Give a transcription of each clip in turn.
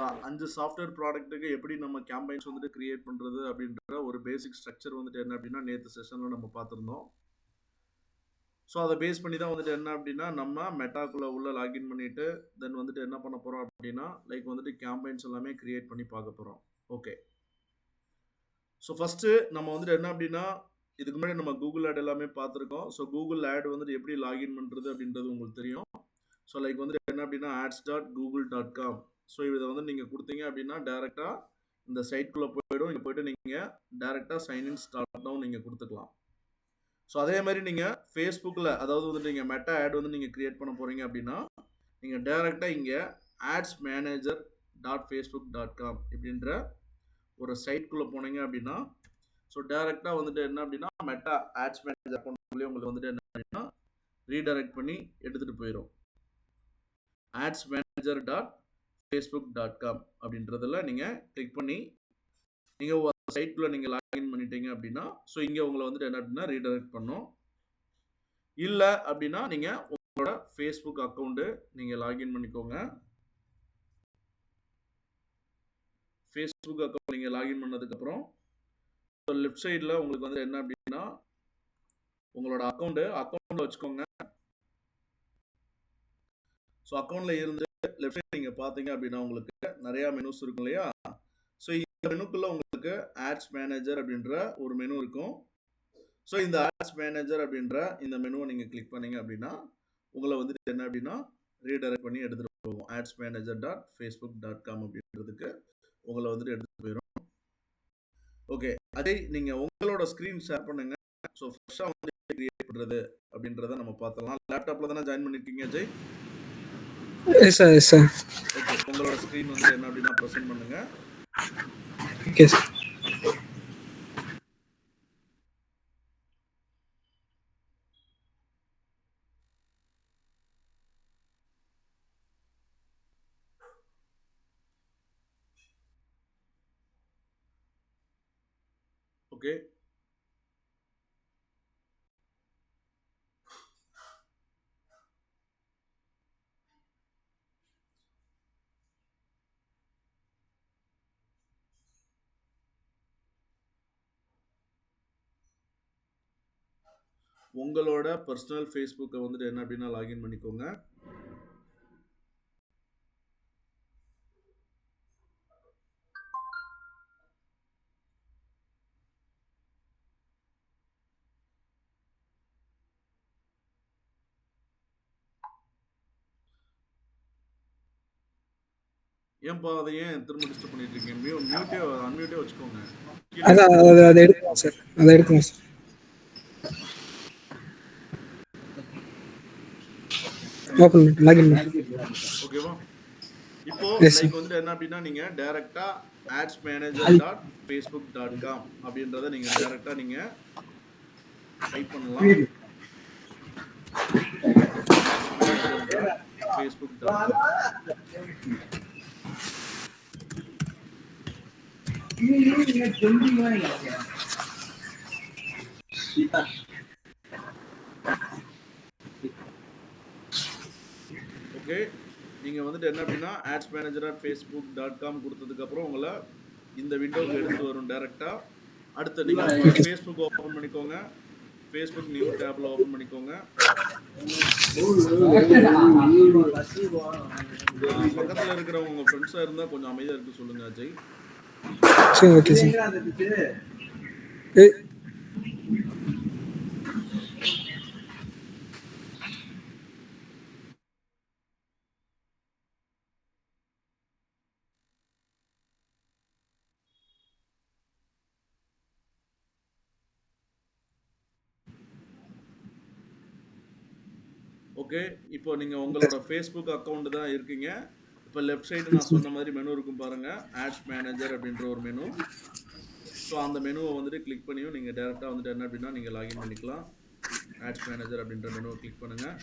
5 software ப்ராடக்ட்டுக்கு எப்படி நம்ம campaigns வந்துட்டு கிரியேட் பண்றது அப்படின்ற ஒரு பேசிக் ஸ்ட்ரக்சர் வந்துட்டு என்ன அப்படின்னா நேற்று செஷன்ல நம்ம பார்த்துருந்தோம். ஸோ அதை பேஸ் பண்ணி தான் வந்துட்டு என்ன அப்படின்னா நம்ம மெட்டாக்குள்ள உள்ள லாகின் பண்ணிட்டு தென் வந்துட்டு என்ன பண்ண போறோம் அப்படின்னா லைக் வந்துட்டு கேம்பெயின்ஸ் எல்லாமே கிரியேட் பண்ணி பார்க்க போறோம். ஓகே. ஸோ ஃபர்ஸ்ட் நம்ம வந்துட்டு என்ன அப்படின்னா இதுக்கு முன்னாடி நம்ம கூகுள் ஆட் எல்லாமே பார்த்துருக்கோம். ஸோ கூகுள் ஆட் வந்துட்டு எப்படி லாகின் பண்றது அப்படின்றது உங்களுக்கு தெரியும். ஸோ லைக் வந்துட்டு என்ன அப்படின்னா ads.google.com. ஸோ இதை வந்து நீங்கள் கொடுத்தீங்க அப்படின்னா டேரெக்டாக இந்த சைட்குள்ளே போயிடும். இங்கே போயிட்டு நீங்கள் டேரெக்டாக சைன்இன் ஸ்டார்ட் டவுன் நீங்கள் கொடுத்துக்கலாம். ஸோ அதே மாதிரி நீங்கள் ஃபேஸ்புக்கில் அதாவது வந்துட்டு நீங்கள் மெட்டா ஆட் வந்து நீங்கள் கிரியேட் பண்ண போகிறீங்க அப்படின்னா நீங்கள் டேரெக்டாக இங்கே adsmanager.facebook.com இப்படின்ற ஒரு சைட்குள்ளே போனீங்க அப்படின்னா ஸோ டேரெக்டாக வந்துட்டு என்ன அப்படின்னா மெட்டா ஆட்ஸ் மேனேஜர் அக்கௌண்ட்லேயே உங்களுக்கு வந்துட்டு என்ன அப்படின்னா ரீடைரக்ட் பண்ணி எடுத்துகிட்டு போயிடும். adsmanager.facebook.com அப்படின்றதுல நீங்கள் கிளிக் பண்ணி நீங்கள் ஒரு சைட்குள்ளே நீங்கள் லாகின் பண்ணிட்டீங்க அப்படின்னா ஸோ இங்கே உங்களை வந்துட்டு என்ன அப்படின்னா ரீடைரக்ட் பண்ணும். இல்லை அப்படின்னா நீங்கள் உங்களோட ஃபேஸ்புக் அக்கௌண்ட்டு நீங்கள் லாகின் பண்ணிக்கோங்க. ஃபேஸ்புக் அக்கௌண்ட் நீங்கள் லாகின் பண்ணதுக்கப்புறம் லெஃப்ட் சைடில் உங்களுக்கு வந்து என்ன அப்படின்னா உங்களோட அக்கௌண்ட்டில் வச்சுக்கோங்க. ஸோ அக்கௌண்ட்டில் இருந்து லெஃப்ட் சைடு நீங்கள் பார்த்தீங்க அப்படின்னா உங்களுக்கு நிறையா மெனுஸ் இருக்கும் இல்லையா? ஸோ இந்த மெனுக்குள்ளே உங்களுக்கு ஆட்ஸ் மேனேஜர் அப்படின்ற ஒரு மெனு இருக்கும். ஸோ இந்த ஆட்ஸ் மேனேஜர் அப்படின்ற இந்த மெனுவை நீங்கள் கிளிக் பண்ணீங்க அப்படின்னா உங்களை வந்துட்டு என்ன அப்படின்னா ரீடைரக்ட் பண்ணி எடுத்துகிட்டு போகும். adsmanager.facebook.com அப்படின்றதுக்கு உங்களை வந்துட்டு எடுத்துகிட்டு போயிடும். ஓகே, அதே நீங்கள் உங்களோட ஸ்க்ரீன் ஷேர் பண்ணுங்க. ஸோ ஃப்ரெஷ்ஷாக வந்து கிரியேட் பண்ணுறது அப்படின்றத நம்ம பார்த்தலாம். லேப்டாப்பில் தானே ஜாயின் பண்ணியிருக்கீங்க Ajay? Yes sir, yes sir. Okay, உங்களோட ஸ்க்ரீன் வந்து என்ன அப்படின்னா ப்ரெசென்ட் பண்ணுங்க. Okay sir. ஓகே, உங்களோட பர்சனல் ஃபேஸ்புக்கை வந்துட்டு என்ன அப்படின்னா லாகின் பண்ணிக்கோங்க. ஏன்பா அதை ஏன் திரும்ப டிஸ்டர்ப் பண்ணிட்டு இருக்கீங்க? மியூட்டே அன்மியூட்டே வச்சுக்கோங்க. அதான் அதை எடுக்கணும் சார், அதை எடுக்கணும் சார். ஓப்பன் லாகின் ஓகேவா? இப்போ லைக் வந்துட்டு என்ன அப்படின்னா நீங்க டைரக்டா adsmanager.facebook.com அப்படின்றத நீங்க டைரக்டா நீங்க டைப் பண்ணலாம். adsmanager.facebook.com. ஓகே, நீங்கள் வந்துட்டு என்ன அப்படின்னா adsmanager.facebook.com கொடுத்ததுக்கப்புறம் உங்களை இந்த விண்டோவுக்கு எடுத்து வரும் டேரெக்டாக. அடுத்து நீங்கள் ஃபேஸ்புக் ஓப்பன் பண்ணிக்கோங்க. ஃபேஸ்புக் நியூ டேப்பில் ஓப்பன் பண்ணிக்கோங்க. பக்கத்தில் இருக்கிறவங்க உங்கள் ஃப்ரெண்ட்ஸாக இருந்தால் கொஞ்சம் அமைதியாக இருக்க சொல்லுங்கள் அஜய். சரி, ஓகே சார். ஓகே, இப்போ நீங்கள் உங்களோட ஃபேஸ்புக் அக்கௌண்ட் தான் இருக்கீங்க. இப்போ லெஃப்ட் சைடு நான் சொன்ன மாதிரி மெனு இருக்கும் பாருங்கள், ஆட்ஸ் மேனேஜர் அப்படின்ற ஒரு மெனு. ஸோ அந்த மெனுவை வந்துட்டு கிளிக் பண்ணியும் நீங்கள் டேரெக்டாக வந்துட்டு என்ன அப்படின்னா நீங்கள் லாகின் பண்ணிக்கலாம். ஆட்ஸ் மேனேஜர் அப்படின்ற மெனுவை கிளிக் பண்ணுங்கள்.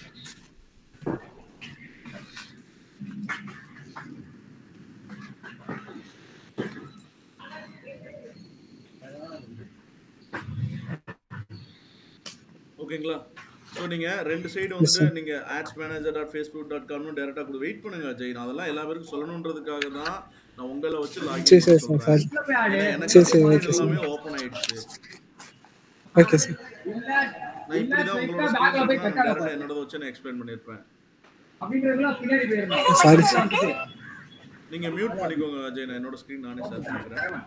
ஓகேங்களா? ஸோ நீங்கள் ரெண்டு சைடு வந்துட்டு நீங்கள் adsmanager.facebook.com டேரெக்டாக கூட வெயிட் பண்ணுங்க அஜய். நான் அதெல்லாம் எல்லா பேருக்கும் சொல்லணுன்றதுக்காக தான் நான் உங்களை வச்சு லாகின் சரி பண்ண சார் சொல்றேன். சாரி ஏன்னா எனக்கு சரி சரி அக்கௌண்ட் ஓகே சார் எல்லாமே ஓப்பன் ஆயிடுச்சு. ஓகே சார் நான் இப்படி தான் உங்களோட ஸ்க்ரீன் இருக்குன்னா நான் டேரெக்டாக என்னோட வச்சு நான் எக்ஸ்பிளைன் பண்ணியிருப்பேன். சாரி சார் நீங்கள் மியூட் பண்ணிக்கோங்க அஜய், நான் என்னோட ஸ்க்ரீன் நானே ஷேர் பண்ணிக்கிறேன்.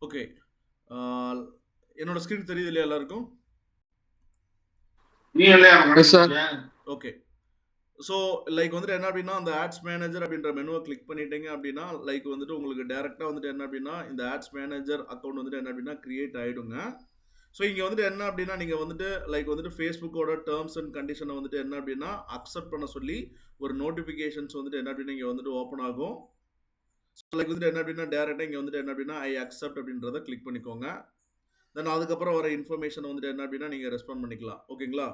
ஓகே, என்னோட ஸ்க்ரீன் தெரியுது இல்லையா எல்லாருக்கும்? ஓகே, ஸோ லைக் வந்துட்டு என்ன அப்படின்னா அந்த ஆட்ஸ் மேனேஜர் அப்படின்ற மெனுவை கிளிக் பண்ணிட்டீங்க அப்படின்னா லைக் வந்துட்டு உங்களுக்கு டேரெக்டாக வந்துட்டு என்ன அப்படின்னா இந்த ஆட்ஸ் மேனேஜர் அக்கௌண்ட் வந்துட்டு என்ன அப்படின்னா கிரியேட் ஆகிடுங்க. ஸோ இங்கே வந்துட்டு என்ன அப்படின்னா நீங்கள் வந்துட்டு லைக் வந்துட்டு ஃபேஸ்புக்கோட டேர்ம்ஸ் அண்ட் கண்டிஷனை வந்துட்டு என்ன அப்படின்னா அக்செப்ட் பண்ண சொல்லி ஒரு நோட்டிஃபிகேஷன்ஸ் வந்துட்டு என்ன அப்படின்னா இங்கே வந்துட்டு ஓப்பன் ஆகும். ஸோ லைக் வந்துட்டு என்ன அப்படின்னா டேரெக்டாக இங்கே வந்துட்டு என்ன அப்படின்னா ஐ அக்செப்ட் அப்படின்றத கிளிக் பண்ணிக்கோங்க. தென் அதுக்கப்புறம் வர இன்ஃபர்மேஷன் வந்துட்டு என்ன அப்படின்னா நீங்கள் ரெஸ்பாண்ட் பண்ணிக்கலாம். ஓகேங்களா?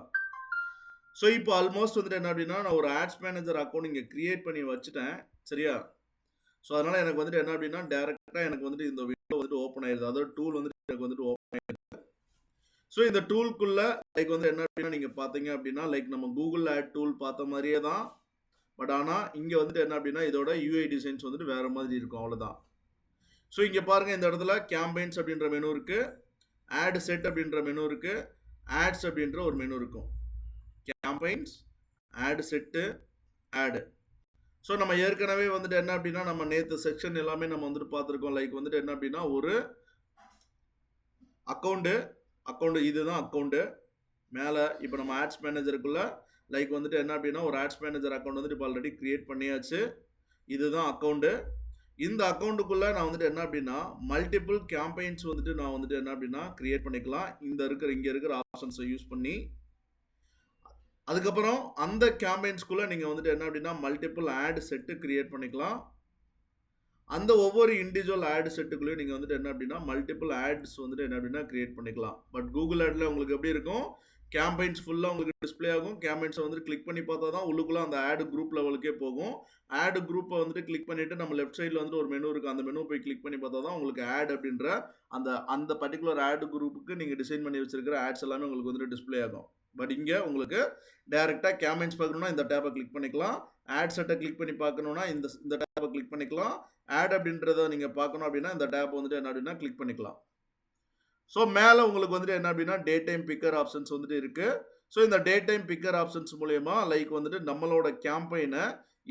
ஸோ இப்போ ஆல்மோஸ்ட் வந்துட்டு என்ன அப்படின்னா நான் ஒரு ஆட்ஸ் மேனேஜர் அக்கௌண்ட் இங்கே கிரியேட் பண்ணி வச்சுட்டேன். சரியா? ஸோ அதனால் எனக்கு வந்துட்டு என்ன அப்படின்னா டேரெக்டாக எனக்கு வந்துட்டு இந்த விண்டோ வந்துட்டு ஓப்பன் ஆயிடுது. அதாவது டூல் வந்துட்டு எனக்கு வந்துட்டு ஓப்பன் ஆயிடுது. ஸோ இந்த டூலுக்குள்ள லைக் வந்து என்ன அப்படின்னா நீங்கள் பார்த்தீங்க அப்படின்னா லைக் நம்ம கூகுள் ஆட் டூல் பார்த்த மாதிரியே தான். பட் ஆனால் இங்கே வந்துட்டு என்ன அப்படின்னா இதோட யூஐ டிசைன்ஸ் வந்துட்டு வேறு மாதிரி இருக்கும், அவ்வளோதான். ஸோ இங்கே பாருங்கள், இந்த இடத்துல கேம்பெயின்ஸ் அப்படின்ற மெனு இருக்குது, ஆட் செட் அப்படின்ற மெனு இருக்குது, ஆட்ஸ் அப்படின்ற ஒரு மெனு இருக்கும். கேம்பெயின்ஸ், ஆட் செட்டு, ஆடு. ஸோ நம்ம ஏற்கனவே வந்துட்டு என்ன அப்படின்னா நம்ம நேற்று செக்ஷன் எல்லாமே நம்ம வந்துட்டு பார்த்துருக்கோம். லைக் வந்துட்டு என்ன அப்படின்னா ஒரு அக்கௌண்ட்டு இதுதான் அக்கௌண்ட்டு. மேலே இப்போ நம்ம ஆட்ஸ் மேனேஜருக்குள்ள லைக் வந்துட்டு என்ன அப்படின்னா ஒரு ஆட்ஸ் மேனேஜர் அக்கௌண்ட் வந்துட்டு இப்போ ஆல்ரெடி கிரியேட் பண்ணியாச்சு. இதுதான் அக்கௌண்ட்டு. இந்த அக்கௌண்ட்டுக்குள்ளே நான் வந்துட்டு என்ன அப்படின்னா மல்டிபிள் கேம்பெயின்ஸ் வந்துட்டு நான் வந்துட்டு என்ன அப்படின்னா கிரியேட் பண்ணிக்கலாம் இங்கே இருக்கிற ஆப்ஷன்ஸை யூஸ் பண்ணி. அதுக்கப்புறம் அந்த கேம்பெயின்ஸ்குள்ளே நீங்கள் வந்துட்டு என்ன அப்படின்னா மல்டிபிள் ஆட் செட்டு கிரியேட் பண்ணிக்கலாம். அந்த ஒவ்வொரு இண்டிவிஜுவல் ஆட் செட்டுக்குள்ளேயும் நீங்கள் வந்துட்டு என்ன அப்படின்னா மல்டிபிள் ஆட்ஸ் வந்துட்டு என்ன அப்படின்னா கிரியேட் பண்ணிக்கலாம். பட் கூகுள் ஆடில் உங்களுக்கு எப்படி இருக்கும், கேம்பெயின்ஸ் ஃபுல்லாக உங்களுக்கு டிஸ்பிளே ஆகும். கேம்பெயின்ஸை வந்துட்டு கிளிக் பண்ணி பார்த்தா தான் உள்ளுக்குள்ளே அந்த ஆடு குரூப் லெவலுக்கே போகும். ஆடு குரூப்பை வந்துட்டு கிளிக் பண்ணிவிட்டு நம்ம லெஃப்ட் சைடில் வந்துட்டு ஒரு மெனு இருக்குது, அந்த மெனு போய் கிளிக் பண்ணி பார்த்தா தான் உங்களுக்கு ஆட் அப்படின்ற அந்த பர்டிகுலர் ஆடு குரூப்புக்கு நீங்கள் டிசைன் பண்ணி வச்சிருக்கிற ஆட்ஸ் எல்லாமே உங்களுக்கு வந்துட்டு டிஸ்பிளே ஆகும். பட் இங்கே உங்களுக்கு டேரெக்டாக கேம்பெயின்ஸ் பார்க்கணுன்னா இந்த டேப்பை கிளிக் பண்ணிக்கலாம். ஆட் செட்டை கிளிக் பண்ணி பார்க்கணுன்னா இந்த டேப்பை கிளிக் பண்ணிக்கலாம். ஆட் அப்படின்றத நீங்கள் பார்க்கணும் அப்படின்னா இந்த டேப் வந்துட்டு என்ன அப்படின்னா கிளிக் பண்ணிக்கலாம். ஸோ மேலே உங்களுக்கு வந்துட்டு என்ன அப்படின்னா டே டைம் பிக்கர் ஆப்ஷன்ஸ் வந்துட்டு இருக்குது. ஸோ இந்த டே டைம் பிக்கர் ஆப்ஷன்ஸ் மூலயமா லைக் வந்துட்டு நம்மளோட கேம்பெயினை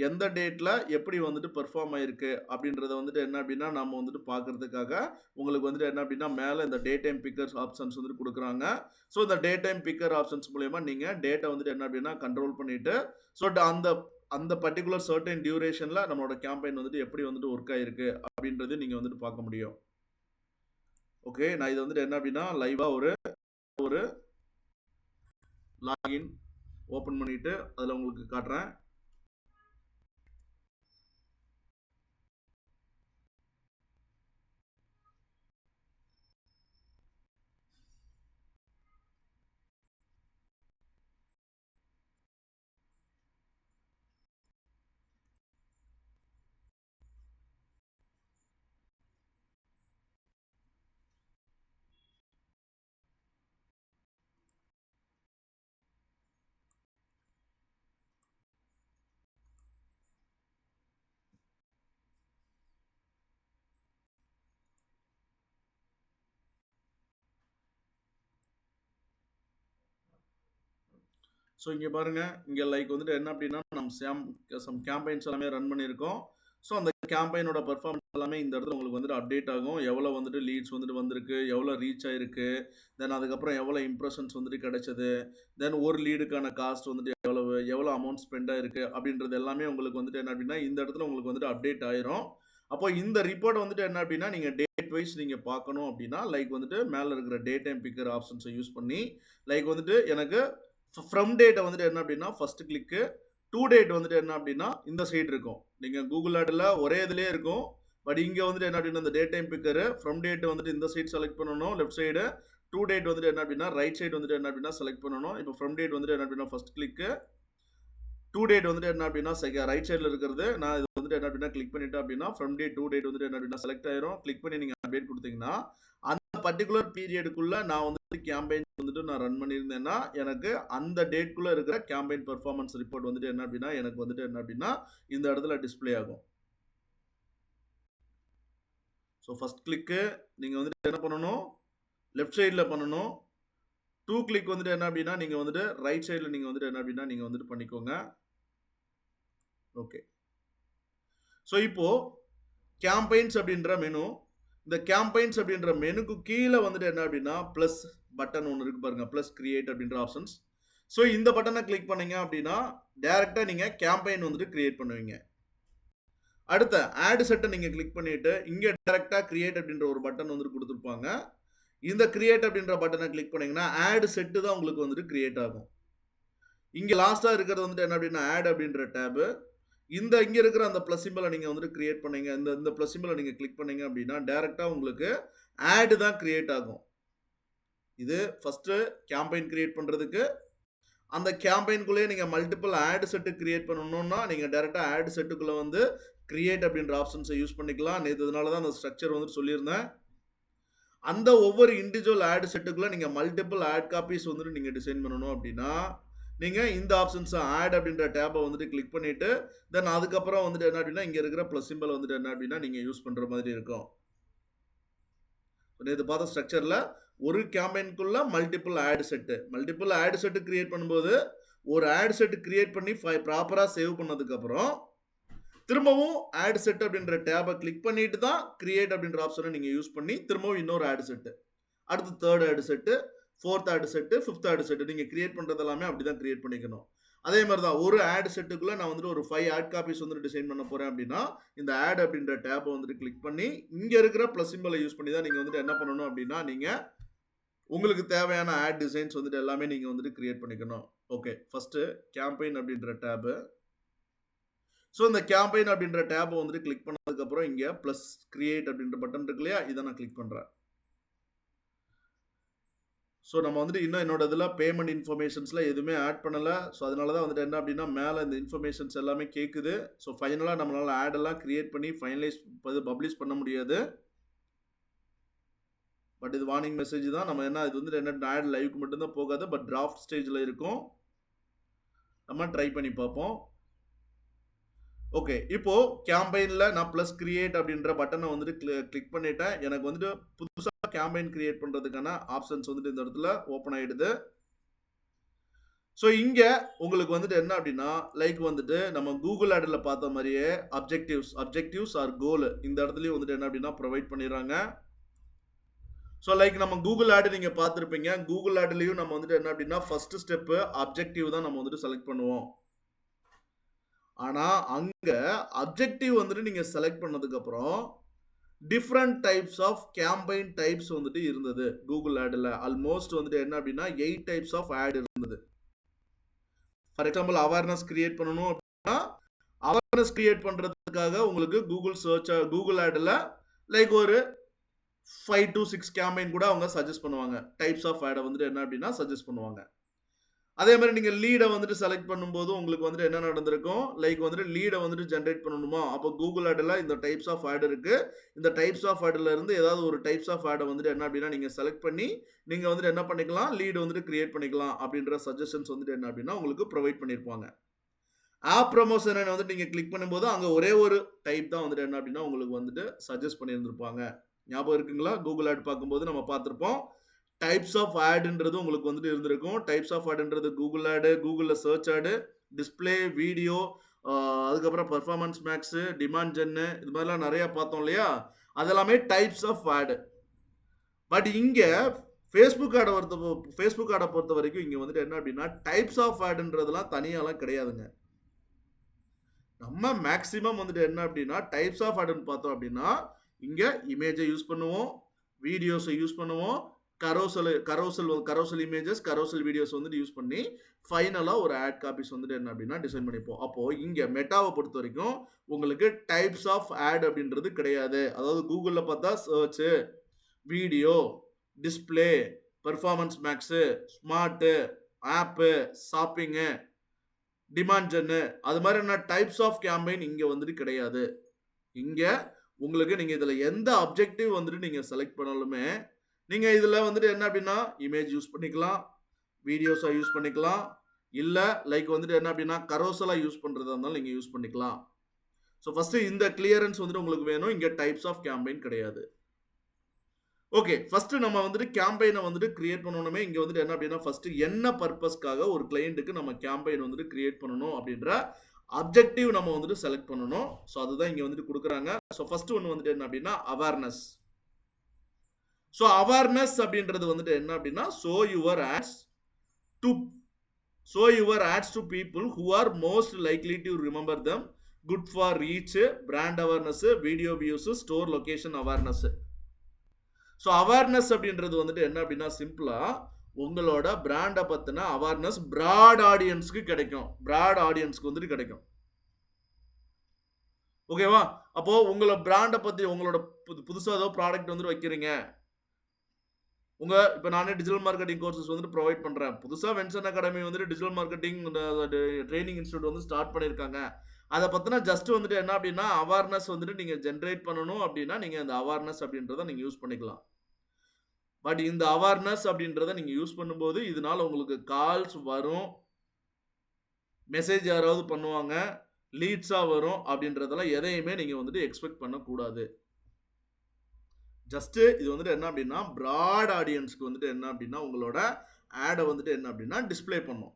எந்த டேட்டில் எப்படி வந்துட்டு பெர்ஃபார்ம் ஆகிருக்கு அப்படின்றத வந்துட்டு என்ன அப்படின்னா நம்ம வந்துட்டு பார்க்குறதுக்காக உங்களுக்கு வந்துட்டு என்ன அப்படின்னா மேலே இந்த டே டைம் பிக்கர்ஸ் ஆப்ஷன்ஸ் வந்துட்டு கொடுக்குறாங்க. ஸோ இந்த டே டைம் பிக்கர் ஆப்ஷன்ஸ் மூலயமா நீங்கள் டேட்டை வந்துட்டு என்ன அப்படின்னா கண்ட்ரோல் பண்ணிவிட்டு ஸோ அந்த பர்டிகுலர் சர்டன் டியூரேஷனில் நம்மளோட கேம்பெயின் வந்துட்டு எப்படி வந்துட்டு ஒர்க் ஆகிருக்கு அப்படின்றது நீங்கள் வந்துட்டு பார்க்க முடியும். ஓகே, நான் இது வந்துட்டு என்ன அப்படின்னா லைவாக ஒரு லாகின் ஓப்பன் பண்ணிவிட்டு அதில் உங்களுக்கு காட்டுறேன். ஸோ இங்கே பாருங்கள், இங்கே லைக் வந்துட்டு என்ன அப்படின்னா நம்ம சம் கேம்பெயின்ஸ் எல்லாமே ரன் பண்ணியிருக்கோம். ஸோ அந்த கேம்பெயினோட பர்ஃபார்மன்ஸ் எல்லாமே இந்த இடத்துல உங்களுக்கு வந்துட்டு அப்டேட் ஆகும். எவ்வளோ வந்துட்டு லீட்ஸ் வந்துட்டு வந்திருக்கு, எவ்வளோ ரீச் ஆகிருக்கு, தென் அதுக்கப்புறம் எவ்வளோ இம்ப்ரெஷன்ஸ் வந்துட்டு கிடைச்சது, தென் ஒரு லீடுக்கான காஸ்ட் வந்துட்டு எவ்வளோ அமௌண்ட் ஸ்பெண்ட் ஆகிருக்கு அப்படின்றது எல்லாமே உங்களுக்கு வந்துட்டு என்ன அப்படின்னா இந்த இடத்துல உங்களுக்கு வந்துட்டு அப்டேட் ஆயிரும். அப்போ இந்த ரிப்போர்ட் வந்துட்டு என்ன அப்படின்னா நீங்கள் டேட் வைஸ் நீங்கள் பார்க்கணும் அப்படின்னா லைக் வந்துட்டு மேலே இருக்கிற டே டைம் பிக்கர் ஆப்ஷன்ஸை யூஸ் பண்ணி லைக் வந்துட்டு எனக்கு ஃப்ரம் டேட்டை வந்துட்டு என்ன அப்படின்னா ஃபர்ஸ்ட் கிளிக்கு, டு டேட் வந்துட்டு என்ன அப்படின்னா இந்த சைடு இருக்கும். நீங்கள் கூகுள் ஆடில் ஒரே இதுலேயே இருக்கும். பட் இங்கே வந்துட்டு என்ன அப்படின்னா இந்த டே டைம் பிக்கரு ஃப்ரம் டேட் வந்துட்டு இந்த சைடு செலக்ட் பண்ணணும் லெஃப்ட் சைடு, டு டேட் வந்துட்டு என்ன அப்படின்னா ரைட் சைடு வந்துட்டு என்ன அப்படின்னா செலக்ட் பண்ணணும். இப்போ ஃப்ரம் டேட் வந்துட்டு என்ன அப்படின்னா ஃபர்ஸ்ட் கிளிக்கு, டூ டேட் வந்துட்டு என்ன அப்படின்னா ரைட் சைடில் இருக்கிறது. நான் இது வந்துட்டு என்ன அப்படின்னா கிளிக் பண்ணிட்டேன் அப்படின்னா ஃப்ரம் டே டூ டேட் வந்துட்டு என்ன அப்படின்னா செலக்ட் ஆயிரும். கிளிக் பண்ணி நீங்கள் அப்டேட் கொடுத்தீங்கன்னா அந்த பர்டிகுலர் பீரியடுக்குள்ள நான் வந்துட்டு கேம்பெயின் வந்துட்டு நான் ரன் பண்ணியிருந்தேன்னா எனக்கு அந்த டேட்குள்ள இருக்கிற கேம்பெயின் பெர்ஃபார்மன்ஸ் ரிப்போர்ட் வந்துட்டு என்ன அப்படின்னா எனக்கு வந்துட்டு என்ன அப்படின்னா இந்த இடத்துல டிஸ்ப்ளே ஆகும். ஸோ ஃபர்ஸ்ட் கிளிக்கு நீங்கள் வந்துட்டு என்ன பண்ணணும், லெஃப்ட் சைடில் பண்ணணும். 2 கிளிக் வந்துட்டு என்ன அப்படின்னா நீங்கள் வந்துட்டு ரைட் சைடில் நீங்கள் வந்துட்டு என்ன அப்படின்னா நீங்கள் வந்துட்டு பண்ணிக்கோங்க. ஓகே. ஸோ இப்போ கேம்பெயின்ஸ் அப்படின்ற மெனு, இந்த கேம்பெயின்ஸ் அப்படின்ற மெனுக்கு கீழே வந்துட்டு என்ன அப்படின்னா ப்ளஸ் பட்டன் ஒன்று இருக்கு பாருங்க, ப்ளஸ் கிரியேட் அப்படின்ற ஆப்ஷன்ஸ். ஸோ இந்த பட்டனை கிளிக் பண்ணீங்க அப்படின்னா டைரெக்டாக நீங்கள் கேம்பெயின் வந்துட்டு கிரியேட் பண்ணுவீங்க. அடுத்த ஆட் செட்டை நீங்கள் கிளிக் பண்ணிட்டு இங்கே டைரெக்டாக கிரியேட் அப்படின்ற ஒரு பட்டன் வந்துட்டு கொடுத்துருப்பாங்க. இந்த கிரியேட் அப்படின்ற பட்டனை கிளிக் பண்ணீங்கன்னா ஆட் செட்டு தான் உங்களுக்கு வந்துட்டு கிரியேட் ஆகும். இங்கே லாஸ்ட்டாக இருக்கிறது வந்துட்டு என்ன அப்படின்னா ஆட் அப்படின்ற டேபு. இங்கே இருக்கிற அந்த ப்ளஸ் சிம்பிளை நீங்கள் வந்துட்டு கிரியேட் பண்ணீங்க, இந்த ப்ளஸ் சிம்பிளை நீங்கள் கிளிக் பண்ணீங்க அப்படின்னா டைரெக்டாக உங்களுக்கு ஆடு தான் கிரியேட் ஆகும். இது ஃபஸ்ட்டு கேம்பெயின் கிரியேட் பண்ணுறதுக்கு. அந்த கேம்பெயின்குள்ளேயே நீங்கள் மல்டிபிள் ஆட் செட்டு கிரியேட் பண்ணணும்னா நீங்கள் டைரெக்டாக ஆட் செட்டுக்குள்ளே வந்து கிரியேட் அப்படின்ற ஆப்ஷன்ஸை யூஸ் பண்ணிக்கலாம். இதனால தான் அந்த ஸ்ட்ரக்சர் வந்துட்டு சொல்லியிருந்தேன். அந்த ஒவ்வொரு இண்டிவிஜுவல் ஆட் செட்டுக்குள்ளே நீங்கள் மல்டிபிள் ஆட் காப்பீஸ் வந்துட்டு நீங்கள் டிசைன் பண்ணணும் அப்படின்னா நீங்கள் இந்த ஆப்ஷன்ஸை ஆட் அப்படின்ற டேப்பை வந்துட்டு கிளிக் பண்ணிவிட்டு தென் அதுக்கப்புறம் வந்துட்டு என்ன அப்படின்னா இங்கே இருக்கிற ப்ளஸ் சிம்பிள் வந்துட்டு என்ன அப்படின்னா நீங்கள் யூஸ் பண்ணுற மாதிரி இருக்கும். இது பார்த்த ஸ்ட்ரக்சரில் ஒரு கேம்பெயின்குள்ளே மல்டிபிள் ஆட் செட்டு கிரியேட் பண்ணும்போது ஒரு ஆட் செட்டு கிரியேட் பண்ணி ப்ராப்பராக சேவ் பண்ணதுக்கப்புறம் திரும்பவும் ஆட் செட் அப்படின்ற டேபை கிளிக் பண்ணிட்டு தான் கிரியேட் அப்படின்ற ஆப்ஷனை நீங்கள் யூஸ் பண்ணி திரும்பவும் இன்னொரு ஆட் செட்டு, அடுத்து third ad set, fourth ad set, fifth ad set நீங்கள் கிரியேட் பண்ணுறது எல்லாமே அப்படி தான் கிரியேட் பண்ணிக்கணும். அதே மாதிரி தான் ஒரு ஆட் செட்டுக்குள்ளே நான் வந்துட்டு ஒரு 5 ஆட் காப்பீஸ் வந்துட்டு டிசைன் பண்ண போகிறேன் அப்படின்னா இந்த ஆட் அப்படின்ற டேப்பை வந்துட்டு கிளிக் பண்ணி இங்கே இருக்கிற ப்ளஸ் சிம்பிளை யூஸ் பண்ணி தான் நீங்கள் வந்துட்டு என்ன பண்ணணும் அப்படின்னா நீங்கள் உங்களுக்கு தேவையான ஆட் டிசைன்ஸ் வந்துட்டு எல்லாமே நீங்கள் வந்துட்டு கிரியேட் பண்ணிக்கணும். ஓகே, ஃபஸ்ட்டு கேம்பெயின் அப்படின்ற டேபு. ஸோ இந்த கேம்பெயின் அப்படின்ற டேப்பை வந்துட்டு கிளிக் பண்ணதுக்கப்புறம் இங்கே ப்ளஸ் கிரியேட் அப்படின்ற பட்டன் இருக்கு இல்லையா, இதை நான் கிளிக் பண்ணுறேன். ஸோ நம்ம வந்துட்டு இன்னும் என்னோட இதில் பேமெண்ட் இன்ஃபர்மேஷன்ஸில் எதுவுமே ஆட் பண்ணலை. ஸோ அதனால தான் வந்துட்டு என்ன அப்படின்னா மேலே இந்த இன்ஃபர்மேஷன்ஸ் எல்லாமே கேட்குது. ஸோ ஃபைனலாக நம்மளால் ஆடெல்லாம் கிரியேட் பண்ணி ஃபைனலைஸ் பப்ளிஷ் பண்ண முடியாது. பட் இது வார்னிங் மெசேஜ் தான். நம்ம என்ன இது வந்துட்டு என்ன ஆட் லைவுக்கு மட்டும்தான் போகாது, பட் டிராஃப்ட் ஸ்டேஜில் இருக்கும். நம்ம ட்ரை பண்ணி பார்ப்போம். ஓகே, இப்போ கேம்பெயினில் நான் ப்ளஸ் கிரியேட் அப்படின்ற பட்டனை வந்துட்டு கிளிக் பண்ணிட்டேன். எனக்கு வந்துட்டு புதுசாக கேம்பெயின் கிரியேட் பண்ணுறதுக்கான ஆப்ஷன்ஸ் வந்துட்டு இந்த இடத்துல ஓப்பன் ஆகிடுது. ஸோ இங்கே உங்களுக்கு வந்துட்டு என்ன அப்படின்னா லைக் வந்துட்டு நம்ம கூகுள் ஆடில் பார்த்த மாதிரியே அப்ஜெக்டிவ்ஸ் ஆர் கோல் இந்த இடத்துலையும் வந்துட்டு என்ன அப்படின்னா ப்ரொவைட் பண்ணிடுறாங்க. ஸோ லைக் நம்ம கூகுள் ஆடு நீங்கள் பார்த்துருப்பீங்க. கூகுள் ஆடுலேயும் நம்ம வந்துட்டு என்ன அப்படின்னா ஃபஸ்ட்டு ஸ்டெப்பு அப்ஜெக்டிவ் தான் நம்ம வந்துட்டு செலக்ட் பண்ணுவோம். ஆனால் அங்கே அப்ஜெக்டிவ் வந்துட்டு நீங்கள் செலக்ட் பண்ணதுக்கப்புறம் different types of campaign types வந்துட்டு இருந்தது கூகுள் ஆடில். ஆல்மோஸ்ட் வந்துட்டு என்ன அப்படின்னா 8 டைப்ஸ் ஆஃப் ஆட் இருந்தது. ஃபார் எக்ஸாம்பிள் அவேர்னஸ் கிரியேட் பண்ணணும் அப்படின்னா அவேர்னஸ் கிரியேட் பண்ணுறதுக்காக உங்களுக்கு கூகுள் ஆடில் லைக் ஒரு 5 to 6 கேம்பெயின் கூட அவங்க சஜஸ்ட் பண்ணுவாங்க. டைப்ஸ் ஆஃப் ஆடை வந்துட்டு என்ன அப்படின்னா சஜஸ்ட் பண்ணுவாங்க. அதே மாதிரி நீங்கள் லீடை வந்துட்டு செலக்ட் பண்ணும்போது உங்களுக்கு வந்துட்டு என்ன நடந்திருக்கும், லைக் வந்துட்டு லீடை வந்துட்டு ஜென்ரேட் பண்ணணுமா, அப்போ கூகுள் ஆடில் இந்த டைப்ஸ் ஆஃப் ஆட் இருக்குது. இந்த டைப்ஸ் ஆஃப் ஆடில் இருந்து ஏதாவது ஒரு டைப்ஸ் ஆஃப் ஆடை வந்துட்டு என்ன அப்படின்னா நீங்கள் செலக்ட் பண்ணி நீங்கள் வந்துட்டு என்ன பண்ணிக்கலாம், லீடு வந்துட்டு கிரியேட் பண்ணிக்கலாம் அப்படின்ற சஜஷன்ஸ் வந்துட்டு என்ன அப்படின்னா உங்களுக்கு ப்ரொவைட் பண்ணியிருப்பாங்க. ஆப் ப்ரமோஷனை வந்துட்டு நீங்கள் கிளிக் பண்ணும்போது அங்கே ஒரே ஒரு டைப் தான் வந்துட்டு என்ன அப்படின்னா உங்களுக்கு வந்துட்டு சஜஸ்ட் பண்ணியிருந்திருப்பாங்க. ஞாபகம் இருக்குங்களா? கூகுள் ஆட் பார்க்கும்போது நம்ம பார்த்துருப்போம். டைப்ஸ் ஆஃப் ஆடுன்றது உங்களுக்கு வந்துட்டு இருந்திருக்கும். டைப்ஸ் ஆஃப் ஆடுன்றது கூகுள் ஆடு, கூகுளில் சர்ச் ஆடு, டிஸ்பிளே, வீடியோ, அதுக்கப்புறம் பர்ஃபார்மன்ஸ் மேக்ஸு, டிமாண்ட் ஜென்னு, இது மாதிரிலாம் நிறையா பார்த்தோம் இல்லையா, அதெல்லாமே டைப்ஸ் ஆஃப் ஆடு. பட் இங்கே ஃபேஸ்புக் ஆடை பொறுத்த வரைக்கும் இங்கே வந்துட்டு என்ன அப்படின்னா டைப்ஸ் ஆஃப் ஆடுன்றதுலாம் தனியாலாம் கிடையாதுங்க. நம்ம மேக்ஸிமம் வந்துட்டு என்ன அப்படின்னா டைப்ஸ் ஆஃப் ஆடுன்னு பார்த்தோம் அப்படின்னா இங்கே இமேஜை யூஸ் பண்ணுவோம், வீடியோஸை யூஸ் பண்ணுவோம், கரோசல் இமேஜஸ், கரோசல் வீடியோஸ் வந்துட்டு யூஸ் பண்ணி ஃபைனலாக ஒரு ஆட் காப்பீஸ் வந்துட்டு என்ன அப்படின்னா டிசைன் பண்ணிப்போம். அப்போது இங்கே மெட்டாவை பொறுத்த வரைக்கும் உங்களுக்கு டைப்ஸ் ஆஃப் ஆட் அப்படின்றது கிடையாது. அதாவது கூகுளில் பார்த்தா சர்ச்சு, வீடியோ, டிமாண்ட் ஜென்னு அது மாதிரியான டைப்ஸ் ஆஃப் கேம்பெயின் இங்க வந்துட்டு கிடையாது. இங்க உங்களுக்கு நீங்க இதுல எந்த அப்ஜெக்டிவ் வந்துட்டு நீங்க செலக்ட் பண்ணாலுமே, நீங்க இதுல வந்துட்டு என்ன அப்படின்னா, இமேஜ் யூஸ் பண்ணிக்கலாம், வீடியோஸா யூஸ் பண்ணிக்கலாம், இல்ல லைக் வந்துட்டு என்ன அப்படின்னா, கரோசலா யூஸ் பண்றதா இருந்தாலும் நீங்க யூஸ் பண்ணிக்கலாம். ஸோ ஃபர்ஸ்ட் இந்த கிளியரன்ஸ் வந்துட்டு உங்களுக்கு வேணும். இங்க டைப்ஸ் ஆஃப் கேம்பெயின் கிடையாது. ஓகே. ஃபர்ஸ்ட் நம்ம வந்துட்டு கேம்பெயின வந்துட்டு கிரியேட் பண்ணணுமே, இங்க வந்துட்டு என்ன அப்படின்னா, ஃபர்ஸ்ட் என்ன பர்ப்பஸ்க்காக ஒரு கிளையன்ட்க்கு நம்ம கேம்பெயின் வந்துட்டு கிரியேட் பண்ணணும் அப்படின்ற அப்ஜெக்டிவ் நம்ம வந்துட்டு செலக்ட் பண்ணணும். ஸோ அதுதான் இங்க வந்துட்டு குடுக்குறாங்க. ஸோ ஃபர்ஸ்ட் ஒன்னு வந்துட்டு என்ன அப்படின்னா, அவேர்னஸ். ஸோ அவேர்னஸ் அப்படின்றது வந்துட்டு என்ன அப்படின்னா, to show your ads to people who are most likely to remember them, good for reach, brand awareness, video views, store location awareness. So awareness அப்படின்றது வந்துட்டு என்ன அப்படின்னா, சிம்பிளா உங்களோட பிராண்டை பத்தின அவேர்னஸ் பிராட் ஆடியன்ஸ்க்கு கிடைக்கும். பிராட் ஆடியன்ஸ்க்கு வந்துட்டு கிடைக்கும். ஓகேவா? அப்போ உங்களோட பிராண்டை பத்தி உங்களோட புதுசா ஏதோ ப்ராடக்ட் வந்துட்டு வைக்கிறீங்க. இப்ப நானே டிஜிட்டல் மார்க்கெட்டிங் கோர்சஸ் வந்துட்டு ப்ரொவைட் பண்றேன். புதுசா வென்சன் அகாடமி வந்துட்டு டிஜிட்டல் மார்க்கெட்டிங் ட்ரெய்னிங் இன்ஸ்டிடியூட் வந்து ஸ்டார்ட் பண்ணியிருக்காங்க. அத பத்தின ஜஸ்ட் வந்துட்டு என்ன அப்படின்னா, அவேர்னஸ் வந்துட்டு நீங்க ஜெனரேட் பண்ணணும் அப்படின்னா, நீங்க இந்த அவேர்னஸ் அப்படின்றத நீங்க யூஸ் பண்ணிக்கலாம். பட் இந்த அவேர்னஸ் அப்படின்றத நீங்க யூஸ் பண்ணும்போது, இதனால உங்களுக்கு கால்ஸ் வரும். மெசேஜ் யாராவது பண்ணுவாங்க. லீட்ஸா வரும் அப்படின்றதெல்லாம் எதையுமே நீங்க வந்துட்டு எக்ஸ்பெக்ட் பண்ணக்கூடாது. ஜஸ்ட் இது வந்துட்டு என்ன அப்படின்னா, பிராட் ஆடியன்ஸ்க்கு வந்துட்டு என்ன அப்படின்னா, உங்களோட ஆட வந்துட்டு என்ன அப்படின்னா, டிஸ்ப்ளே பண்ணும்.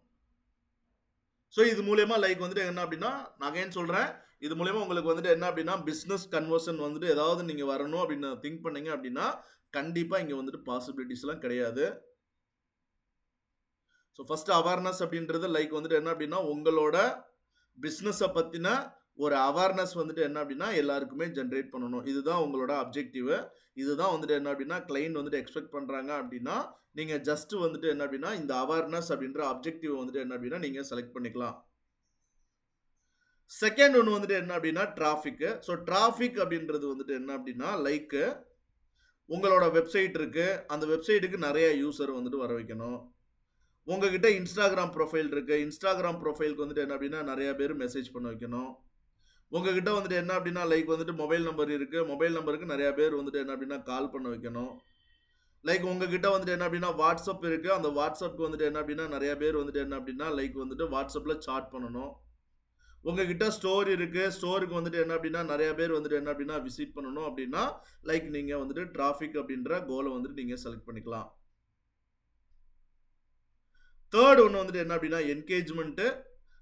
ஸோ இது மூலியமா லைக் வந்துட்டு என்ன அப்படின்னா, நான் அகைன் சொல்றேன். இது மூலியமா உங்களுக்கு வந்துட்டு என்ன அப்படின்னா, பிசினஸ் கன்வர்ஷன் வந்துட்டு ஏதாவது நீங்க வரணும் அப்படின்னு திங்க் பண்ணீங்க அப்படின்னா, கண்டிப்பா இங்க வந்துட்டு பாசிபிலிட்டிஸ்லாம் கிடையாது. ஸோ ஃபர்ஸ்ட் அவேர்னஸ் அப்படின்றது லைக் வந்துட்டு என்ன அப்படின்னா, உங்களோட பிசினஸ பத்தின ஒரு அவேர்னஸ் வந்துட்டு என்ன அப்படின்னா, எல்லாருக்குமே ஜெனரேட் பண்ணணும். இதுதான் உங்களோட அப்ஜெக்டிவ். இதுதான் வந்துட்டு என்ன அப்படின்னா, கிளையன்ட் வந்துட்டு எக்ஸ்பெக்ட் பண்றாங்க அப்படின்னா, நீங்க ஜஸ்ட் வந்துட்டு என்ன அப்படின்னா, இந்த அவேர்னஸ் அப்படின்ற அப்ஜெக்டிவ் வந்துட்டு என்ன அப்படின்னா, நீங்க செலக்ட் பண்ணிக்கலாம். செகண்ட் ஒன்னு வந்துட்டு என்ன அப்படின்னா, டிராஃபிக். ஸோ டிராஃபிக் அப்படின்றது வந்துட்டு என்ன அப்படின்னா, லைக் உங்களோட வெப்சைட் இருக்கு. அந்த வெப்சைட்டுக்கு நிறைய யூசர் வந்துட்டு வர வைக்கணும். உங்ககிட்ட இன்ஸ்டாகிராம் ப்ரொஃபைல் இருக்கு. இன்ஸ்டாகிராம் ப்ரொஃபைலுக்கு வந்துட்டு என்ன அப்படின்னா, நிறைய பேர் மெசேஜ் பண்ண வைக்கணும். உங்ககிட்ட வந்துட்டு என்ன அப்படின்னா, லைக் வந்துட்டு மொபைல் நம்பர் இருக்கு. மொபைல் நம்பருக்கு நிறைய பேர் வந்துட்டு என்ன அப்படின்னா, கால் பண்ண வைக்கணும். லைக் உங்ககிட்ட வந்துட்டு என்ன அப்படின்னா, வாட்ஸ்அப் இருக்கு. அந்த வாட்ஸ்அப்க்கு வந்துட்டு என்ன அப்படின்னா, நிறைய பேர் வந்துட்டு என்ன அப்படின்னா, லைக் வந்துட்டு வாட்ஸ்அப்ல சாட் பண்ணணும். உங்ககிட்ட ஸ்டோர் இருக்கு. ஸ்டோருக்கு வந்துட்டு என்ன அப்படின்னா, நிறைய பேர் வந்துட்டு என்ன அப்படின்னா, விசிட் பண்ணணும் அப்படின்னா, லைக் நீங்க வந்துட்டு டிராஃபிக் அப்படின்ற கோலை வந்துட்டு நீங்க செலக்ட் பண்ணிக்கலாம். தேர்ட் ஒன்னு வந்துட்டு என்ன அப்படின்னா, என்கேஜ்மெண்ட்.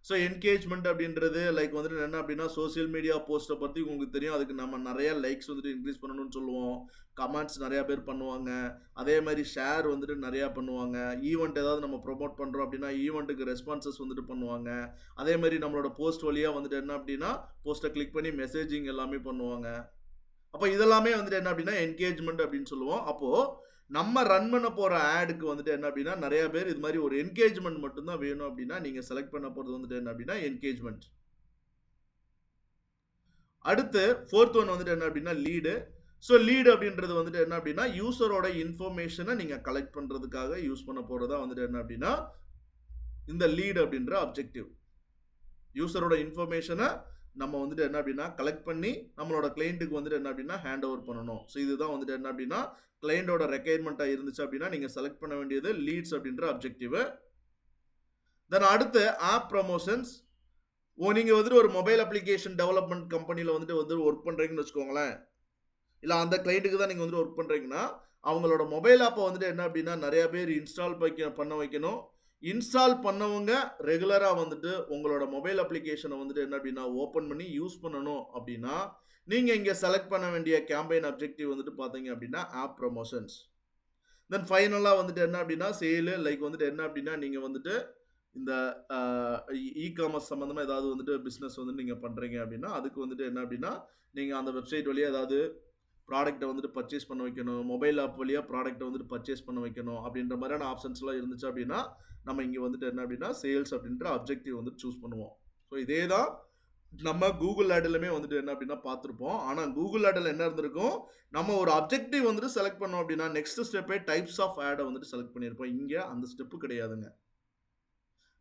ஸோ என்கேஜ்மெண்ட் அப்படின்றது லைக் வந்துட்டு என்ன அப்படின்னா, சோசியல் மீடியா போஸ்ட்டை பத்தி உங்களுக்கு தெரியும். அதுக்கு நம்ம நிறைய லைக்ஸ் வந்துட்டு இன்க்ரீஸ் பண்ணணும்னு சொல்லுவோம். கமெண்ட்ஸ் நிறைய பேர் பண்ணுவாங்க. அதே மாதிரி ஷேர் வந்துட்டு நிறையா பண்ணுவாங்க. ஈவெண்ட் ஏதாவது நம்ம ப்ரொமோட் பண்றோம் அப்படின்னா, ஈவெண்ட்டுக்கு ரெஸ்பான்சஸ் வந்துட்டு பண்ணுவாங்க. அதே மாதிரி நம்மளோட போஸ்ட் வழியா வந்துட்டு என்ன அப்படின்னா, போஸ்ட்டை கிளிக் பண்ணி மெசேஜிங் எல்லாமே பண்ணுவாங்க. அப்ப இதெல்லாமே வந்துட்டு என்ன அப்படின்னா, என்கேஜ்மெண்ட் அப்படின்னு சொல்லுவோம். அப்போ நம்ம ரன் பண்ண போற ஆடுக்கு வந்துட்டு என்ன அப்படின்னா, நிறைய பேர் இது மாதிரி ஒரு என்கேஜ்மெண்ட் மட்டும் தான் வேணும் அப்படின்னா, நீங்க செலக்ட் பண்ண போறது வந்துட்டு என்ன அப்படின்னா, என்கேஜ்மெண்ட். அடுத்து ஃபோர்த் ஒன் வந்துட்டு என்ன அப்படின்னா, லீடு. ஸோ லீடு அப்படின்றது வந்துட்டு என்ன அப்படின்னா, யூசரோட இன்ஃபர்மேஷனை நீங்க கலெக்ட் பண்றதுக்காக யூஸ் பண்ண போறதா வந்துட்டு என்ன அப்படின்னா, இந்த லீடு அப்படின்ற அப்ஜெக்டிவ். யூசரோட இன்ஃபர்மேஷனை நம்ம வந்துட்டு என்ன அப்படின்னா, கலெக்ட் பண்ணி நம்மளோட கிளையண்ட்டுக்கு வந்துட்டு என்ன அப்படின்னா, ஹேண்ட் ஓவர் பண்ணணும். ஸோ இதுதான் வந்துட்டு என்ன அப்படின்னா, கிளையண்டோட ரெக்யர்மெண்ட்டா இருந்துச்சு அப்படின்னா, நீங்க செலக்ட் பண்ண வேண்டியது லீட்ஸ் அப்படின்ற அப்ஜெக்டிவ். தென் அடுத்து ஆப் ப்ரமோஷன்ஸ். நீங்க வந்துட்டு ஒரு மொபைல் அப்ளிகேஷன் டெவலப்மெண்ட் கம்பெனில வந்துட்டு ஒர்க் பண்றீங்கன்னு வச்சுக்கோங்களேன். இல்ல அந்த கிளையண்ட்டுக்கு தான் நீங்க வந்துட்டு ஒர்க் பண்றீங்கன்னா, அவங்களோட மொபைல் ஆப்பை வந்துட்டு என்ன அப்படின்னா, நிறைய பேர் இன்ஸ்டால் பண்ண வைக்கணும். இன்ஸ்டால் பண்ணவங்க ரெகுலரா வந்துட்டு உங்களோட மொபைல் அப்ளிகேஷனை வந்துட்டு என்ன அப்படின்னா, ஓப்பன் பண்ணி யூஸ் பண்ணணும் அப்படின்னா, நீங்க இங்க செலக்ட் பண்ண வேண்டிய கேம்பெயின் அப்ஜெக்டிவ் வந்துட்டு பார்த்தீங்க அப்படின்னா, ஆப் ப்ரமோஷன்ஸ். தென் ஃபைனலா வந்துட்டு என்ன அப்படின்னா, சேல். லைக் வந்துட்டு என்ன அப்படின்னா, நீங்க வந்துட்டு இந்த இ-காமர்ஸ் சம்மந்தமா ஏதாவது வந்துட்டு பிசினஸ் வந்து நீங்க பண்றீங்க அப்படின்னா, அதுக்கு வந்துட்டு என்ன அப்படின்னா, நீங்க அந்த வெப்சைட் வழியா ஏதாவது ப்ராடக்ட்டை வந்துட்டு பர்ச்சேஸ் பண்ண வைக்கணும். மொபைல் ஆப் வழியா ப்ராடக்ட்டை வந்துட்டு பர்ச்சேஸ் பண்ண வைக்கணும். அப்படின்ற மாதிரியான ஆப்ஷன்ஸ்லாம் இருந்துச்சு அப்படின்னா, நம்ம இங்க வந்துட்டு என்ன அப்படின்னா, சேல்ஸ் அப்படின்ற அப்ஜெக்டிவ் வந்துட்டு சூஸ் பண்ணுவோம். ஸோ இதே தான் நம்ம கூகுள் ஆட்லயுமே வந்துட்டு என்ன அப்படின்னா பார்த்துருப்போம். ஆனா கூகுள் ஆட்ல என்ன இருந்திருக்கும், நம்ம ஒரு அப்ஜெக்டிவ் வந்துட்டு செலக்ட் பண்ணோம் அப்படின்னா, நெக்ஸ்ட் ஸ்டெப்பே டைப்ஸ் ஆஃப் ஆட வந்துட்டு செலக்ட் பண்ணியிருப்போம். இங்க அந்த ஸ்டெப் கிடையாதுங்க.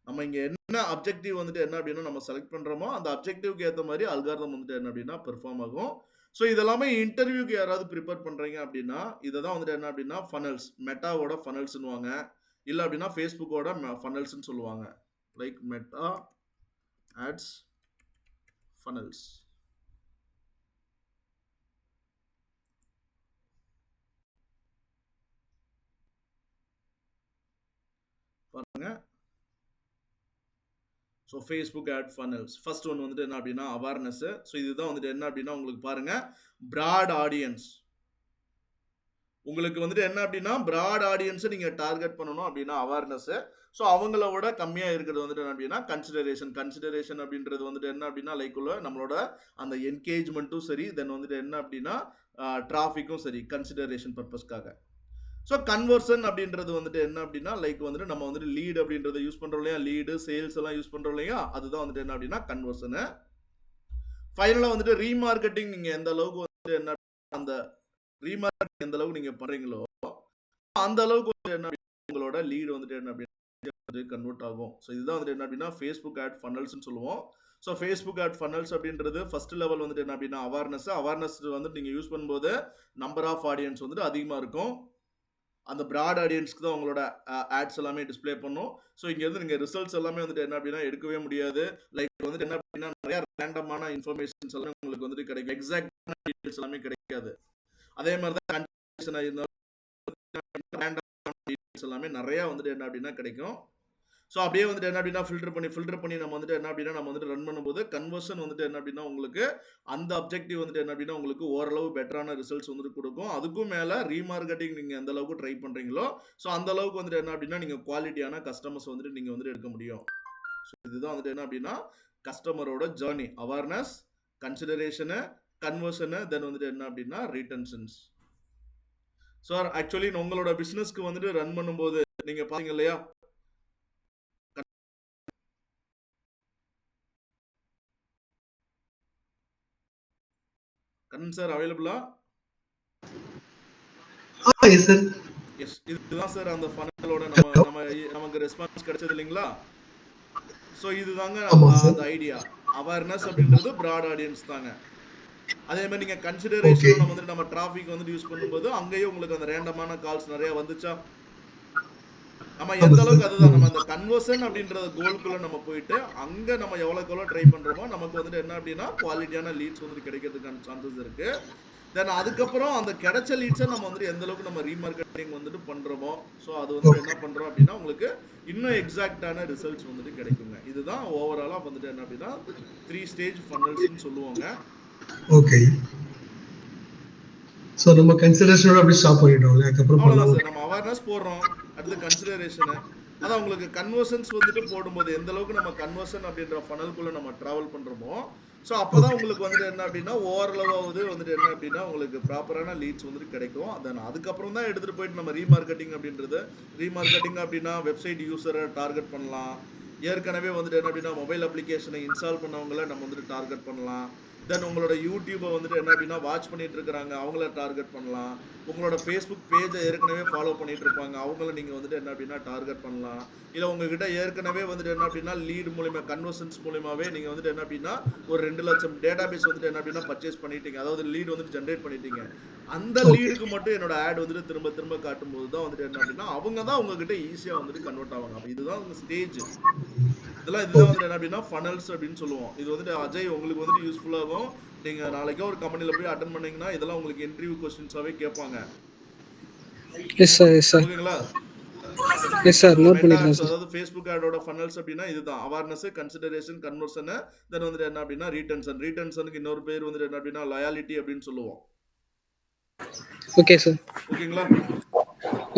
நம்ம இங்க என்ன அப்ஜெக்டிவ் வந்துட்டு என்ன அப்படின்னா நம்ம செலக்ட் பண்றோமோ அந்த அப்ஜெக்டிவ்க்கு ஏத்த மாதிரி அல்காரிதம் வந்துட்டு என்ன அப்படின்னா பெர்ஃபார்ம் ஆகும். ஸோ இதெல்லாமே இன்டர்வியூக்கு யாராவது ப்ரிப்பேர் பண்றீங்க அப்படின்னா இதை தான் வந்துட்டு என்ன அப்படின்னா ஃபனல்ஸ் மெட்டாவோட ஃபனல்ஸ்னுவாங்க. இல்லை அப்படின்னா ஃபேஸ்புக்கோட ஃபனல்ஸ்ன்னு சொல்லுவாங்க. Like Meta ads funnels. பாருங்க. So Facebook ad funnels first one வந்துட்டு என்ன அப்படின்னா அவேர்னஸ். ஸோ இதுதான் வந்துட்டு என்ன அப்படின்னா உங்களுக்கு பாருங்க பிராட் ஆடியன்ஸ். உங்களுக்கு வந்துட்டு என்ன அப்படின்னா பிராட் ஆடியன்ஸை நீங்கள் டார்கெட் பண்ணணும் அப்படின்னா அவேர்னஸ். ஸோ அவங்களோட கம்மியாக இருக்கிறது வந்துட்டு என்ன அப்படின்னா கன்சிடரேஷன் அப்படின்றது வந்துட்டு என்ன அப்படின்னா லைக் உள்ள நம்மளோட அந்த என்கேஜ்மெண்ட்டும் சரி தென் வந்துட்டு என்ன அப்படின்னா டிராஃபிக்கும் சரி கன்சிடரேஷன் பர்பஸ்க்காக. ஸோ கன்வர்ஷன் அப்படின்றது வந்துட்டு என்ன அப்படின்னா லைக் வந்துட்டு நம்ம வந்துட்டு லீடு அப்படின்றத யூஸ் பண்ணுறோம் இல்லையா, லீடு சேல்ஸ் எல்லாம் யூஸ் பண்ணுறோம் இல்லையா, அதுதான் வந்துட்டு என்ன அப்படின்னா கன்வர்ஷனு. ஃபைனலாக வந்துட்டு ரீமார்க்கெட்டிங் நீங்கள் எந்த அளவுக்கு வந்துட்டு என்ன அந்த ரீமார்க்கெட்டிங் எந்த அளவுக்கு நீங்கள் பண்ணுறீங்களோ அந்த அளவுக்கு வந்து என்ன உங்களோட லீடு வந்துட்டு என்ன அப்படின்னா கன்வெர்ட் ஆகும். ஸோ இதுதான் வந்துட்டு என்ன அப்படின்னா ஃபேஸ்புக் ஆட் ஃபனல்ஸ்னு சொல்லுவோம். ஸோ ஃபேஸ்புக் ஆட் ஃபனல்ஸ் அப்படின்றது ஃபர்ஸ்ட் லெவல் வந்துட்டு என்ன அப்படின்னா அவேர்னஸ் வந்துட்டு நீங்கள் யூஸ் பண்ணும்போது நம்பர் ஆஃப் ஆடியன்ஸ் வந்துட்டு அதிகமாக இருக்கும். அந்த பிராட் ஆடியன்ஸ்க்கு தான் உங்களோட ஆட்ஸ் எல்லாமே டிஸ்பிளே பண்ணும். ஸோ இங்கேருந்து நீங்கள் ரிசல்ட்ஸ் எல்லாமே வந்துட்டு என்ன அப்படின்னா எடுக்கவே முடியாது. லைக் வந்துட்டு என்ன அப்படின்னா நிறைய ரேண்டமான இன்ஃபர்மேஷன்ஸ் எல்லாமே உங்களுக்கு வந்துட்டு கிடைக்கும். எக்ஸாக்டான டீடைல்ஸ் எல்லாமே கிடைக்காது. அதே மாதிரி தான் கன்வர்ஷன் இருந்தாலும் ரேண்டமான டீடைல்ஸ் எல்லாமே நிறைய வந்துட்டு என்ன அப்படின்னா கிடைக்கும். ஸோ அப்படியே வந்துட்டு என்ன அப்படின்னா ஃபில்டர் பண்ணி நம்ம வந்துட்டு என்ன அப்படின்னா நம்ம வந்துட்டு ரன் பண்ணும்போது கன்வர்ஷன் வந்துட்டு என்ன அப்படின்னா உங்களுக்கு அந்த அப்ஜெக்டிவ் வந்துட்டு என்ன அப்படின்னா உங்களுக்கு ஓரளவு பெட்டரான ரிசல்ட்ஸ் வந்துட்டு கொடுக்கும். அதுக்கும் மேலே ரீமார்க்கெட்டிங் நீங்கள் எந்த அளவுக்கு ட்ரை பண்ணுறீங்களோ ஸோ அந்த அளவுக்கு வந்துட்டு என்ன அப்படின்னா நீங்கள் குவாலிட்டியான கஸ்டமர்ஸ் வந்துட்டு நீங்கள் வந்துட்டு எடுக்க முடியும். ஸோ இதுதான் வந்துட்டு என்ன அப்படின்னா கஸ்டமரோட ஜேர்னி அவேர்னஸ், கன்சிடரேஷனு, கன்வர்ஷனு தென் வந்துட்டு என்ன அப்படின்னா ரீட்டன்ஷன்ஸ். சார் ஆக்சுவலி உங்களோட பிஸ்னஸ்க்கு வந்துட்டு ரன் பண்ணும்போது நீங்கள் பார்த்தீங்க இல்லையா கண்ணன் சார் அவைலபிளா? Yes sir. எஸ் இதுதான் சார் அந்த ஃபனலோட நமக்கு ரெஸ்பான்ஸ் கிடைச்சது இல்லைங்களா? ஸோ இதுதாங்க அந்த ஐடியா. அவேர்னஸ் அப்படின்றது பிராட் ஆடியன்ஸ் தாங்க. அதே மாதிரி நீங்கள் கன்சிடரேஷன் நம்ம டிராஃபிக் வந்துட்டு யூஸ் பண்ணும்போது அங்கேயும் உங்களுக்கு அந்த ரேண்டமான கால்ஸ் நிறைய வந்துச்சா? நம்ம எந்த அளவுக்கு அதுதான் நம்ம அந்த கன்வர்ஷன் அப்படின்ற கோலுக்குள்ள நம்ம போயிட்டு அங்க நம்ம எவ்வளவுக்கு எவ்வளவு ட்ரை பண்றோமோ நமக்கு வந்துட்டு என்ன அப்படின்னா குவாலிட்டியான லீட்ஸ் வந்துட்டு கிடைக்கிறதுக்கான சான்சஸ் இருக்கு. தென் அதுக்கப்புறம் அந்த கிடைச்ச லீட்ஸை நம்ம வந்துட்டு எந்த அளவுக்கு நம்ம ரீமார்க்கெட்டிங் வந்துட்டு பண்றோமோ ஸோ அது வந்துட்டு என்ன பண்றோம் அப்படின்னா உங்களுக்கு இன்னும் எக்ஸாக்டான ரிசல்ட்ஸ் வந்துட்டு கிடைக்குங்க. இதுதான் ஓவராலா வந்துட்டு என்ன அப்படின்னா 3 ஸ்டேஜ் ஃபனல்ஸ்னு சொல்லுவாங்க. ஓகே. சோ நம்ம கன்சிடரேஷனோட அப்படியே ஸ்டாப் பண்ணிட்டோம். அதுக்கப்புறம் அவ்வளவுதான் சார். நம்ம அவேர்னஸ் போடுறோம், அடுத்து கன்சிடரேஷன், அதான் உங்களுக்கு கன்வர்ஷன்ஸ் வந்துட்டு போடும்போது எந்த அளவுக்கு நம்ம கன்வர்ஷன் அப்படின்ற ஃபனல்குள்ள நம்ம டிராவல் பண்றோமோ ஸோ அப்பதான் உங்களுக்கு வந்துட்டு என்ன அப்படின்னா ஓரளவாவது வந்துட்டு என்ன அப்படின்னா உங்களுக்கு ப்ராப்பரான லீட்ஸ் வந்துட்டு கிடைக்கும். தென் அதுக்கப்புறம் தான் எடுத்துட்டு போயிட்டு நம்ம ரீமார்க்கெட்டிங் அப்படின்னா வெப்சைட் யூசரை டார்கெட் பண்ணலாம். ஏற்கனவே வந்துட்டு என்ன அப்படின்னா மொபைல் அப்ளிகேஷனை இன்ஸ்டால் பண்ணவங்கள நம்ம வந்துட்டு டார்கெட் பண்ணலாம். தென் உங்களோட யூடியூப்பை வந்துட்டு என்ன அப்படின்னா வாட்ச் பண்ணிட்டு இருக்கிறாங்க அவங்கள டார்கெட் பண்ணலாம். உங்களோட ஃபேஸ்புக் பேஜை ஏற்கனவே ஃபாலோ பண்ணிட்டு இருப்பாங்க அவங்கள நீங்கள் வந்துட்டு என்ன அப்படின்னா டார்கெட் பண்ணலாம். இல்லை உங்ககிட்ட ஏற்கனவே வந்துட்டு என்ன அப்படின்னா லீடு மூலிமா கன்வர்ஷன்ஸ் மூலியமாவே நீங்கள் வந்துட்டு என்ன அப்படின்னா ஒரு 2 லட்சம் டேட்டாபேஸ் வந்துட்டு என்ன அப்படின்னா பர்ச்சேஸ் பண்ணிட்டீங்க, அதாவது லீடு வந்துட்டு ஜென்ரேட் பண்ணிட்டீங்க. அந்த லீடுக்கு மட்டும் என்னோட ஆட் வந்துட்டு திரும்ப திரும்ப காட்டும்போது தான் வந்துட்டு என்ன அப்படின்னா அவங்க தான் உங்ககிட்ட ஈஸியாக வந்துட்டு கன்வெர்ட் ஆவாங்க. அப்போ இதுதான் உங்கள் ஸ்டேஜ். இதுதான் வந்துட்டு என்ன அப்படின்னா ஃபனல்ஸ் அப்படின்னு சொல்லுவோம். இது வந்துட்டு அஜய் உங்களுக்கு வந்துட்டு யூஸ்ஃபுல்லாகும். நீங்கள் நாளைக்கே ஒரு கம்பெனியில் போய் அட்டன் பண்ணீங்கன்னா இதெல்லாம் உங்களுக்கு இன்டர்வியூ கொஸ்டின்ஸாகவே கேட்பாங்க. Yes sir. ஓகேங்களா? Yes sir. நோட் பண்ணிக்கிறேன் சார். அதாவது ஃபேஸ்புக் ஆடோட ஃபனல்ஸ் அப்படின்னா இதுதான் அவேர்னஸ், கன்சிடரேஷன், கன்வர்ஷன், தென் வந்துட்டு என்ன அப்படின்னா ரீட்டன்ஷனுக்கு இன்னொரு பேர் வந்துட்டு என்ன அப்படின்னா லயாலிட்டி அப்படின்னு சொல்லுவோம். Okay sir. ஓகேங்களா?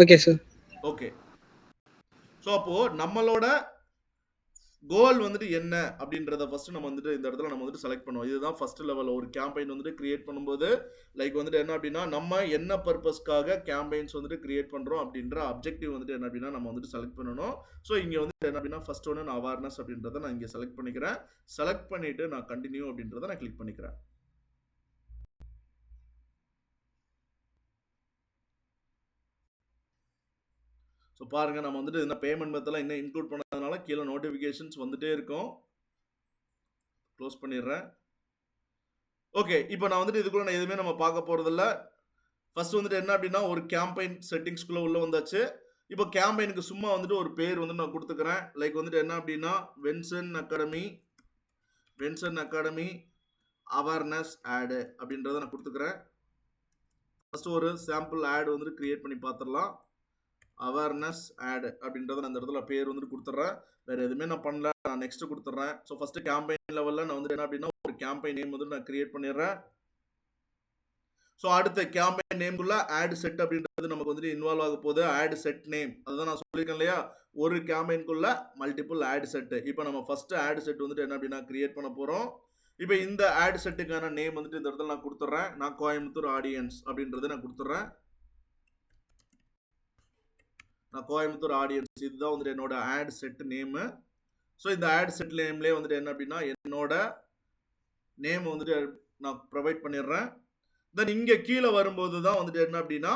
Okay sir. ஓகே. ஸோ அப்போ நம்மளோட கோல் வந்துட்டு என்ன அப்படின்றத ஃபர்ஸ்ட் நம்ம வந்துட்டு இந்த இடத்துல நம்ம வந்துட்டு செலக்ட் பண்ணுவோம். இதுதான் ஃபர்ஸ்ட் லெவல். ஒரு கேம்பெயின் வந்துட்டு கிரியேட் பண்ணும்போது லைக் வந்துட்டு என்ன அப்படின்னா நம்ம என்ன பர்பஸ்க்காக கேம்பெயின்ஸ் வந்துட்டு கிரியேட் பண்றோம் அப்படின்ற அப்ஜெக்டிவ் வந்துட்டு என்ன அப்படின்னா நம்ம வந்துட்டு செலக்ட் பண்ணணும். ஸோ இங்க வந்துட்டு என்ன அப்படின்னா ஃபர்ஸ்ட் ஒன்று நான் அவேர்னஸ் அப்படின்றத நான் இங்கே செலக்ட் பண்ணிக்கிறேன். செலக்ட் பண்ணிட்டு நான் கண்டினியூ அப்படின்றத நான் கிளிக் பண்ணிக்கிறேன். ஸோ பாருங்க நம்ம வந்துட்டு இந்த பேமெண்ட் மெத்தட்லாம் இன்னும் இன்க்ளூட் பண்ணதுனால கீழே நோட்டிஃபிகேஷன்ஸ் வந்துட்டே இருக்கும். க்ளோஸ் பண்ணிடுறேன். ஓகே, இப்போ நான் வந்துட்டு இதுக்குள்ள நான் எதுவுமே நம்ம பார்க்க போறதில்ல. ஃபர்ஸ்ட் வந்துட்டு என்ன அப்படின்னா ஒரு கேம்பெயின் செட்டிங்ஸ்குள்ள உள்ள வந்தாச்சு. இப்போ கேம்பெயினுக்கு சும்மா வந்துட்டு ஒரு பேர் வந்து நான் கொடுத்துக்கிறேன். லைக் வந்துட்டு என்ன அப்படின்னா வென்சன் அகாடமி அவேர்னஸ் ஆடு அப்படின்றத நான் கொடுத்துக்கிறேன். ஃபர்ஸ்ட் ஒரு சாம்பிள் ஆட் வந்துட்டு கிரியேட் பண்ணி பார்த்துடலாம். அவேர்னஸ் ஆட் அப்படின்றத நான் இந்த இடத்துல பேர் வந்துட்டு கொடுத்துட்றேன். வேற எதுவுமே நான் பண்ணல, நான் நெக்ஸ்ட் கொடுத்துட்றேன். ஸோ ஃபர்ஸ்ட் கேம்பெயின் லெவலில் நான் வந்துட்டு என்ன அப்படின்னா ஒரு கேம்பெயின் நேம் வந்துட்டு நான் கிரியேட் பண்ணிடுறேன். ஸோ அடுத்த கேம்பெயின் நேம்குள்ள ஆட் செட் அப்படின்றது நமக்கு வந்துட்டு இன்வால்வ் ஆக போகுது. ஆட் செட் நேம் அதுதான் நான் சொல்லியிருக்கேன் இல்லையா, ஒரு கேம்பெயின்குள்ள மல்டிபிள் ஆட் செட். இப்போ நம்ம ஃபர்ஸ்ட் ஆட் செட் வந்துட்டு என்ன அப்படின்னா கிரியேட் பண்ண போகிறோம். இப்போ இந்த ஆட் செட்டுக்கான நேம் வந்துட்டு இந்த இடத்துல நான் கொடுத்துட்றேன். நான் கோயம்புத்தூர் ஆடியன்ஸ் அப்படின்றத நான் கொடுத்துட்றேன். நான் கோயம்புத்தூர் ஆடியன்ஸ் இதுதான் வந்துட்டு என்னோட ஆட் செட் நேமு. ஸோ இந்த ஆட் செட் நேம்லேயே வந்துட்டு என்ன அப்படின்னா என்னோட நேம் வந்துட்டு நான் ப்ரொவைட் பண்ணிடுறேன். தென் இங்கே கீழே வரும்போது தான் வந்துட்டு என்ன அப்படின்னா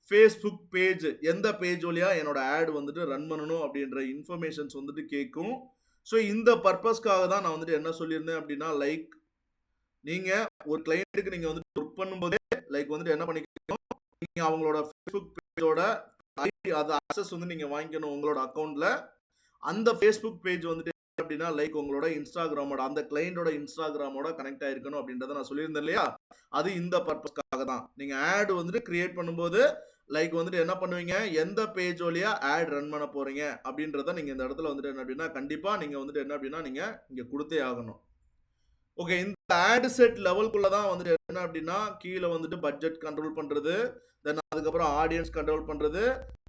ஃபேஸ்புக் பேஜ், எந்த பேஜ் வழியா என்னோட ஆட் வந்துட்டு ரன் பண்ணணும் அப்படின்ற இன்ஃபர்மேஷன்ஸ் வந்துட்டு கேட்கும். ஸோ இந்த பர்பஸ்க்காக தான் நான் வந்துட்டு என்ன சொல்லியிருந்தேன் அப்படின்னா லைக் நீங்கள் ஒரு கிளைண்ட்டுக்கு நீங்கள் வந்துட்டு ஒர்க் பண்ணும்போதே லைக் வந்துட்டு என்ன பண்ணிக்கணும், நீங்கள் அவங்களோட ஃபேஸ்புக் பேஜோட அது அக்சஸ் வந்து நீங்கள் வாங்கிக்கணும் உங்களோட அக்கௌண்ட்டில். அந்த ஃபேஸ்புக் பேஜ் வந்துட்டு அப்படின்னா லைக் உங்களோட இன்ஸ்டாகிராமோட அந்த கிளைண்டோட இன்ஸ்டாகிராமோட கனெக்ட் ஆயிருக்கணும் அப்படின்றத நான் சொல்லியிருந்தேன் இல்லையா, அது இந்த பர்பஸ்க்காக தான். நீங்கள் ஆட் வந்துட்டு கிரியேட் பண்ணும்போது லைக் வந்துட்டு என்ன பண்ணுவீங்க, எந்த பேஜ் வழியா ஆட் ரன் பண்ண போறீங்க அப்படின்றத நீங்கள் இந்த இடத்துல வந்துட்டு என்ன அப்படின்னா கண்டிப்பாக நீங்கள் வந்துட்டு என்ன அப்படின்னா நீங்கள் இங்கே கொடுத்தே ஆகணும். ஓகே, இந்த ஆட் செட் லெவல்குள்ள தான் வந்துட்டு என்ன அப்படின்னா கீழே வந்துட்டு பட்ஜெட் கண்ட்ரோல் பண்ணுறது, தென் அதுக்கப்புறம் ஆடியன்ஸ் கண்ட்ரோல் பண்ணுறது,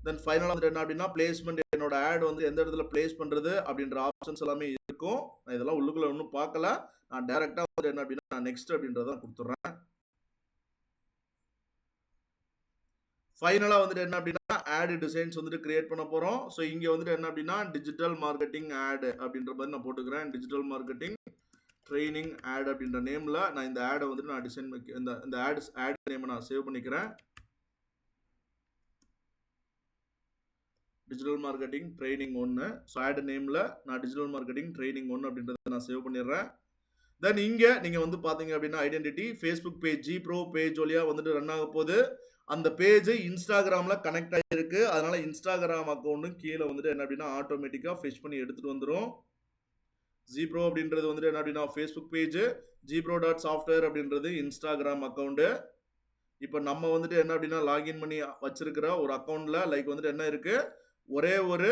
தென் ஃபைனலாக வந்துட்டு என்ன அப்படின்னா பிளேஸ்மெண்ட், என்னோட ஆட் வந்து எந்த இடத்துல பிளேஸ் பண்ணுறது அப்படின்ற ஆப்ஷன்ஸ் எல்லாமே இருக்கும். நான் இதெல்லாம் உள்ளுக்குள்ள ஒன்றும் பார்க்கல, நான் டைரெக்டாக வந்து என்ன அப்படின்னா நான் நெக்ஸ்ட் அப்படின்றத கொடுத்துட்றேன். ஃபைனலாக வந்துட்டு என்ன அப்படின்னா ஆட் டிசைன்ஸ் வந்துட்டு கிரியேட் பண்ண போகிறோம். ஸோ இங்கே வந்துட்டு என்ன அப்படின்னா டிஜிட்டல் மார்க்கெட்டிங் ஆட் அப்படின்ற மாதிரி நான் போட்டுக்கிறேன். டிஜிட்டல் மார்க்கெட்டிங் ட்ரைனிங் ஆட் அப்படின்ற நேமில் நான் இந்த ஆடை வந்துட்டு நான் டிசைன் இந்த ஆட் நேமை நான் சேவ் பண்ணிக்கிறேன். Digital marketing training 1. So ad நேமில் நான் டிஜிட்டல் மார்க்கெட்டிங் ட்ரைனிங் 1 அப்படின்றத நான் சேவ் பண்ணிடுறேன். தென் இங்கே நீங்கள் வந்து பார்த்தீங்க அப்படின்னா ஐடென்டிட்டி ஃபேஸ்புக் பேஜ் ஜிப்ரோ பேஜ் வழியாக வந்துட்டு ரன் ஆக போகுது. அந்த பேஜ் இன்ஸ்டாகிராமில் கனெக்ட் ஆகிருக்கு, அதனால இன்ஸ்டாகிராம் அக்கௌண்ட்டும் கீழே வந்துட்டு என்ன அப்படின்னா ஆட்டோமேட்டிக்காக ஃபிஷ் பண்ணி எடுத்துகிட்டு வந்துடும். ஜிப்ரோ அப்படின்றது வந்துட்டு என்ன அப்படின்னா ஃபேஸ்புக் பேஜ், ஜிப்ரோ.சாஃப்ட்வேர் அப்படின்றது இன்ஸ்டாகிராம் அக்கௌண்ட்டு. இப்போ நம்ம வந்துட்டு என்ன அப்படின்னா லாகின் பண்ணி வச்சிருக்கிற ஒரு அக்கௌண்ட்டில் லைக் வந்துட்டு என்ன இருக்குது, ஒரே ஒரு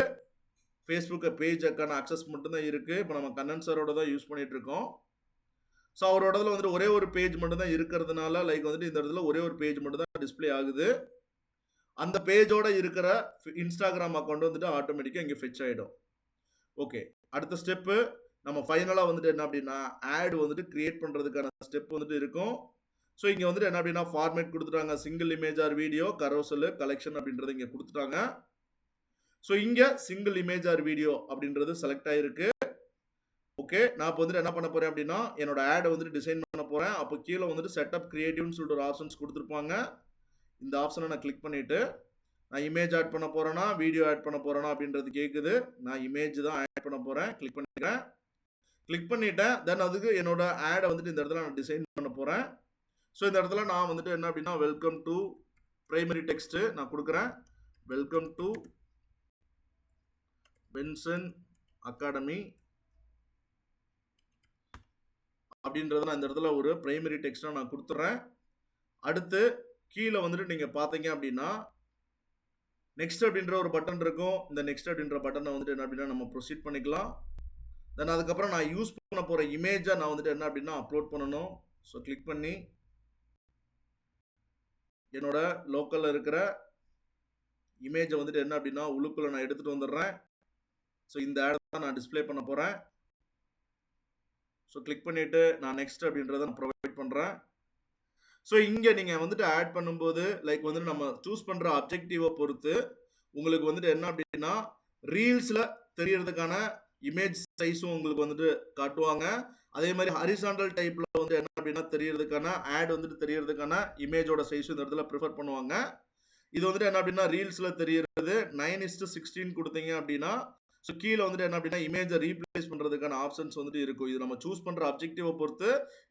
ஃபேஸ்புக் பேஜுக்கான அக்சஸ் மட்டும்தான் இருக்குது. இப்போ நம்ம கண்ணன் சாரோட தான் யூஸ் பண்ணிட்டு இருக்கோம். ஸோ அவரோட இதில் வந்துட்டு ஒரே ஒரு பேஜ் மட்டும் தான் இருக்கிறதுனால லைக் வந்துட்டு இந்த இடத்துல ஒரே ஒரு பேஜ் மட்டும் தான் டிஸ்பிளே ஆகுது. அந்த பேஜோட இருக்கிற இன்ஸ்டாகிராம் அக்கௌண்ட் வந்துட்டு ஆட்டோமேட்டிக்காக இங்கே ஃபெச் ஆகிடும். ஓகே, அடுத்த ஸ்டெப்பு நம்ம ஃபைனலாக வந்துட்டு என்ன அப்படின்னா ஆட் வந்துட்டு கிரியேட் பண்ணுறதுக்கான ஸ்டெப் வந்துட்டு இருக்கும். ஸோ இங்கே வந்துட்டு என்ன அப்படின்னா ஃபார்மேட் கொடுத்துட்டாங்க, single image R video, carousel, collection அப்படின்றது இங்கே கொடுத்துட்டாங்க. ஸோ இங்கே சிங்கிள் இமேஜ் ஆர் வீடியோ அப்படின்றது செலக்ட் ஆகிருக்கு. ஓகே, நான் இப்போ வந்துட்டு என்ன பண்ண போகிறேன் அப்படின்னா என்னோட ஆடை வந்துட்டு டிசைன் பண்ண போகிறேன். அப்போ கீழே வந்துட்டு செட்டப் கிரியேட்டிவ்னு சொல்லிட்டு ஒரு ஆப்ஷன்ஸ் கொடுத்துருப்பாங்க. இந்த ஆப்ஷனை நான் கிளிக் பண்ணிவிட்டு நான் இமேஜ் ஆட் பண்ண போகிறேன்னா வீடியோ ஆட் பண்ண போகிறேன்னா அப்படின்றது கேட்குது. நான் இமேஜ் தான் ஆட் பண்ண போகிறேன். கிளிக் பண்ணிக்கிறேன். கிளிக் பண்ணிவிட்டேன். தென் அதுக்கு என்னோட ஆடை வந்துட்டு இந்த இடத்துல நான் டிசைன் பண்ண போகிறேன். ஸோ இந்த இடத்துல நான் வந்துட்டு என்ன அப்படின்னா வெல்கம் டு பிரைமரி டெக்ஸ்ட்டு நான் கொடுக்குறேன். வெல்கம் டு வென்சன் அகாடமி அப்படின்றத நான் இந்த இடத்துல ஒரு பிரைமரி டெக்ஸ்ட்டாக நான் கொடுத்துட்றேன். அடுத்து கீழே வந்துட்டு நீங்கள் பார்த்தீங்க அப்படின்னா நெக்ஸ்ட் அப்படின்ற ஒரு பட்டன் இருக்கும். இந்த நெக்ஸ்ட் அப்படின்ற பட்டனை வந்துட்டு என்ன அப்படின்னா நம்ம ப்ரொசீட் பண்ணிக்கலாம். தென் அதுக்கப்புறம் நான் யூஸ் பண்ண போகிற இமேஜை நான் வந்துட்டு என்ன அப்படின்னா அப்லோட் பண்ணணும். ஸோ கிளிக் பண்ணி என்னோட லோக்கலில் இருக்கிற இமேஜை வந்துட்டு என்ன அப்படின்னா உள்ளுக்குள்ளே நான் எடுத்துகிட்டு வந்துடுறேன். ஸோ இந்த ஆடை தான் நான் டிஸ்பிளே பண்ண போகிறேன். ஸோ கிளிக் பண்ணிவிட்டு நான் நெக்ஸ்ட் அப்படின்றத நான் ப்ரொவைட் பண்ணுறேன். ஸோ இங்கே நீங்கள் வந்துட்டு ஆட் பண்ணும்போது லைக் வந்துட்டு நம்ம சூஸ் பண்ணுற அப்ஜெக்டிவை பொறுத்து உங்களுக்கு வந்துட்டு என்ன அப்படின்னா ரீல்ஸில் தெரியறதுக்கான இமேஜ் சைஸும் உங்களுக்கு வந்துட்டு காட்டுவாங்க. அதே மாதிரி ஹரிசாண்டல் டைப்பில் வந்து என்ன அப்படின்னா தெரியறதுக்கான ஆட் வந்துட்டு தெரியறதுக்கான இமேஜோட சைஸும் இந்த இடத்துல ப்ரிஃபர் பண்ணுவாங்க. இது வந்துட்டு என்ன அப்படின்னா ரீல்ஸில் தெரியறது 9:16 கொடுத்தீங்க அப்படின்னா ஸோ கீழே வந்துட்டு என்ன அப்படின்னா இமேஜை ரீப்ளேஸ் பண்ணுறதுக்கான ஆப்ஷன்ஸ் வந்துட்டு இருக்கும். இது நம்ம சூஸ் பண்ணுற அப்ஜெக்டிவை பொறுத்து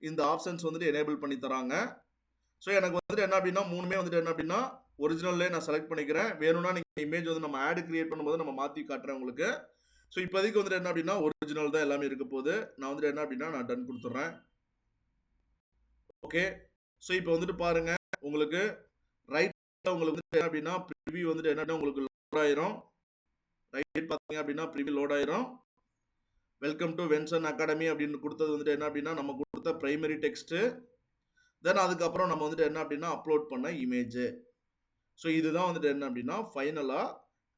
இந்த ஆப்ஷன்ஸ் வந்துட்டு எனேபிள் பண்ணி தராங்க. ஸோ எனக்கு வந்துட்டு என்ன அப்படின்னா மூணுமே வந்துட்டு என்ன அப்படின்னா ஒரிஜினல்லே நான் செலக்ட் பண்ணிக்கிறேன். வேணும்னா நீங்கள் இமேஜ் வந்து நம்ம ஆட் கிரியேட் பண்ணும்போது நம்ம மாற்றி காட்டுறேன் உங்களுக்கு. ஸோ இப்போதைக்கு வந்துட்டு என்ன அப்படின்னா ஒரிஜினல் தான் எல்லாமே இருக்க போகுது. நான் வந்துட்டு என்ன அப்படின்னா நான் டன் கொடுத்துட்றேன். ஓகே, ஸோ இப்போ வந்துட்டு பாருங்க உங்களுக்கு ரைட் உங்களுக்கு வந்து என்ன அப்படின்னா ப்ரிவியூ வந்துட்டு என்ன உங்களுக்கு லோட் ஆயிரும். ரைட் பார்த்தீங்க அப்படின்னா ப்ரிவியூ லோட் ஆயிரும். வெல்கம் டு வென்சன் அகாடமி அப்படின்னு கொடுத்தது வந்துட்டு என்ன அப்படின்னா நம்ம கொடுத்த பிரைமரி டெக்ஸ்ட். தென் அதுக்கப்புறம் நம்ம வந்துட்டு என்ன அப்படின்னா அப்லோட் பண்ண இமேஜ். ஸோ இதுதான் வந்துட்டு என்ன அப்படின்னா ஃபைனலாக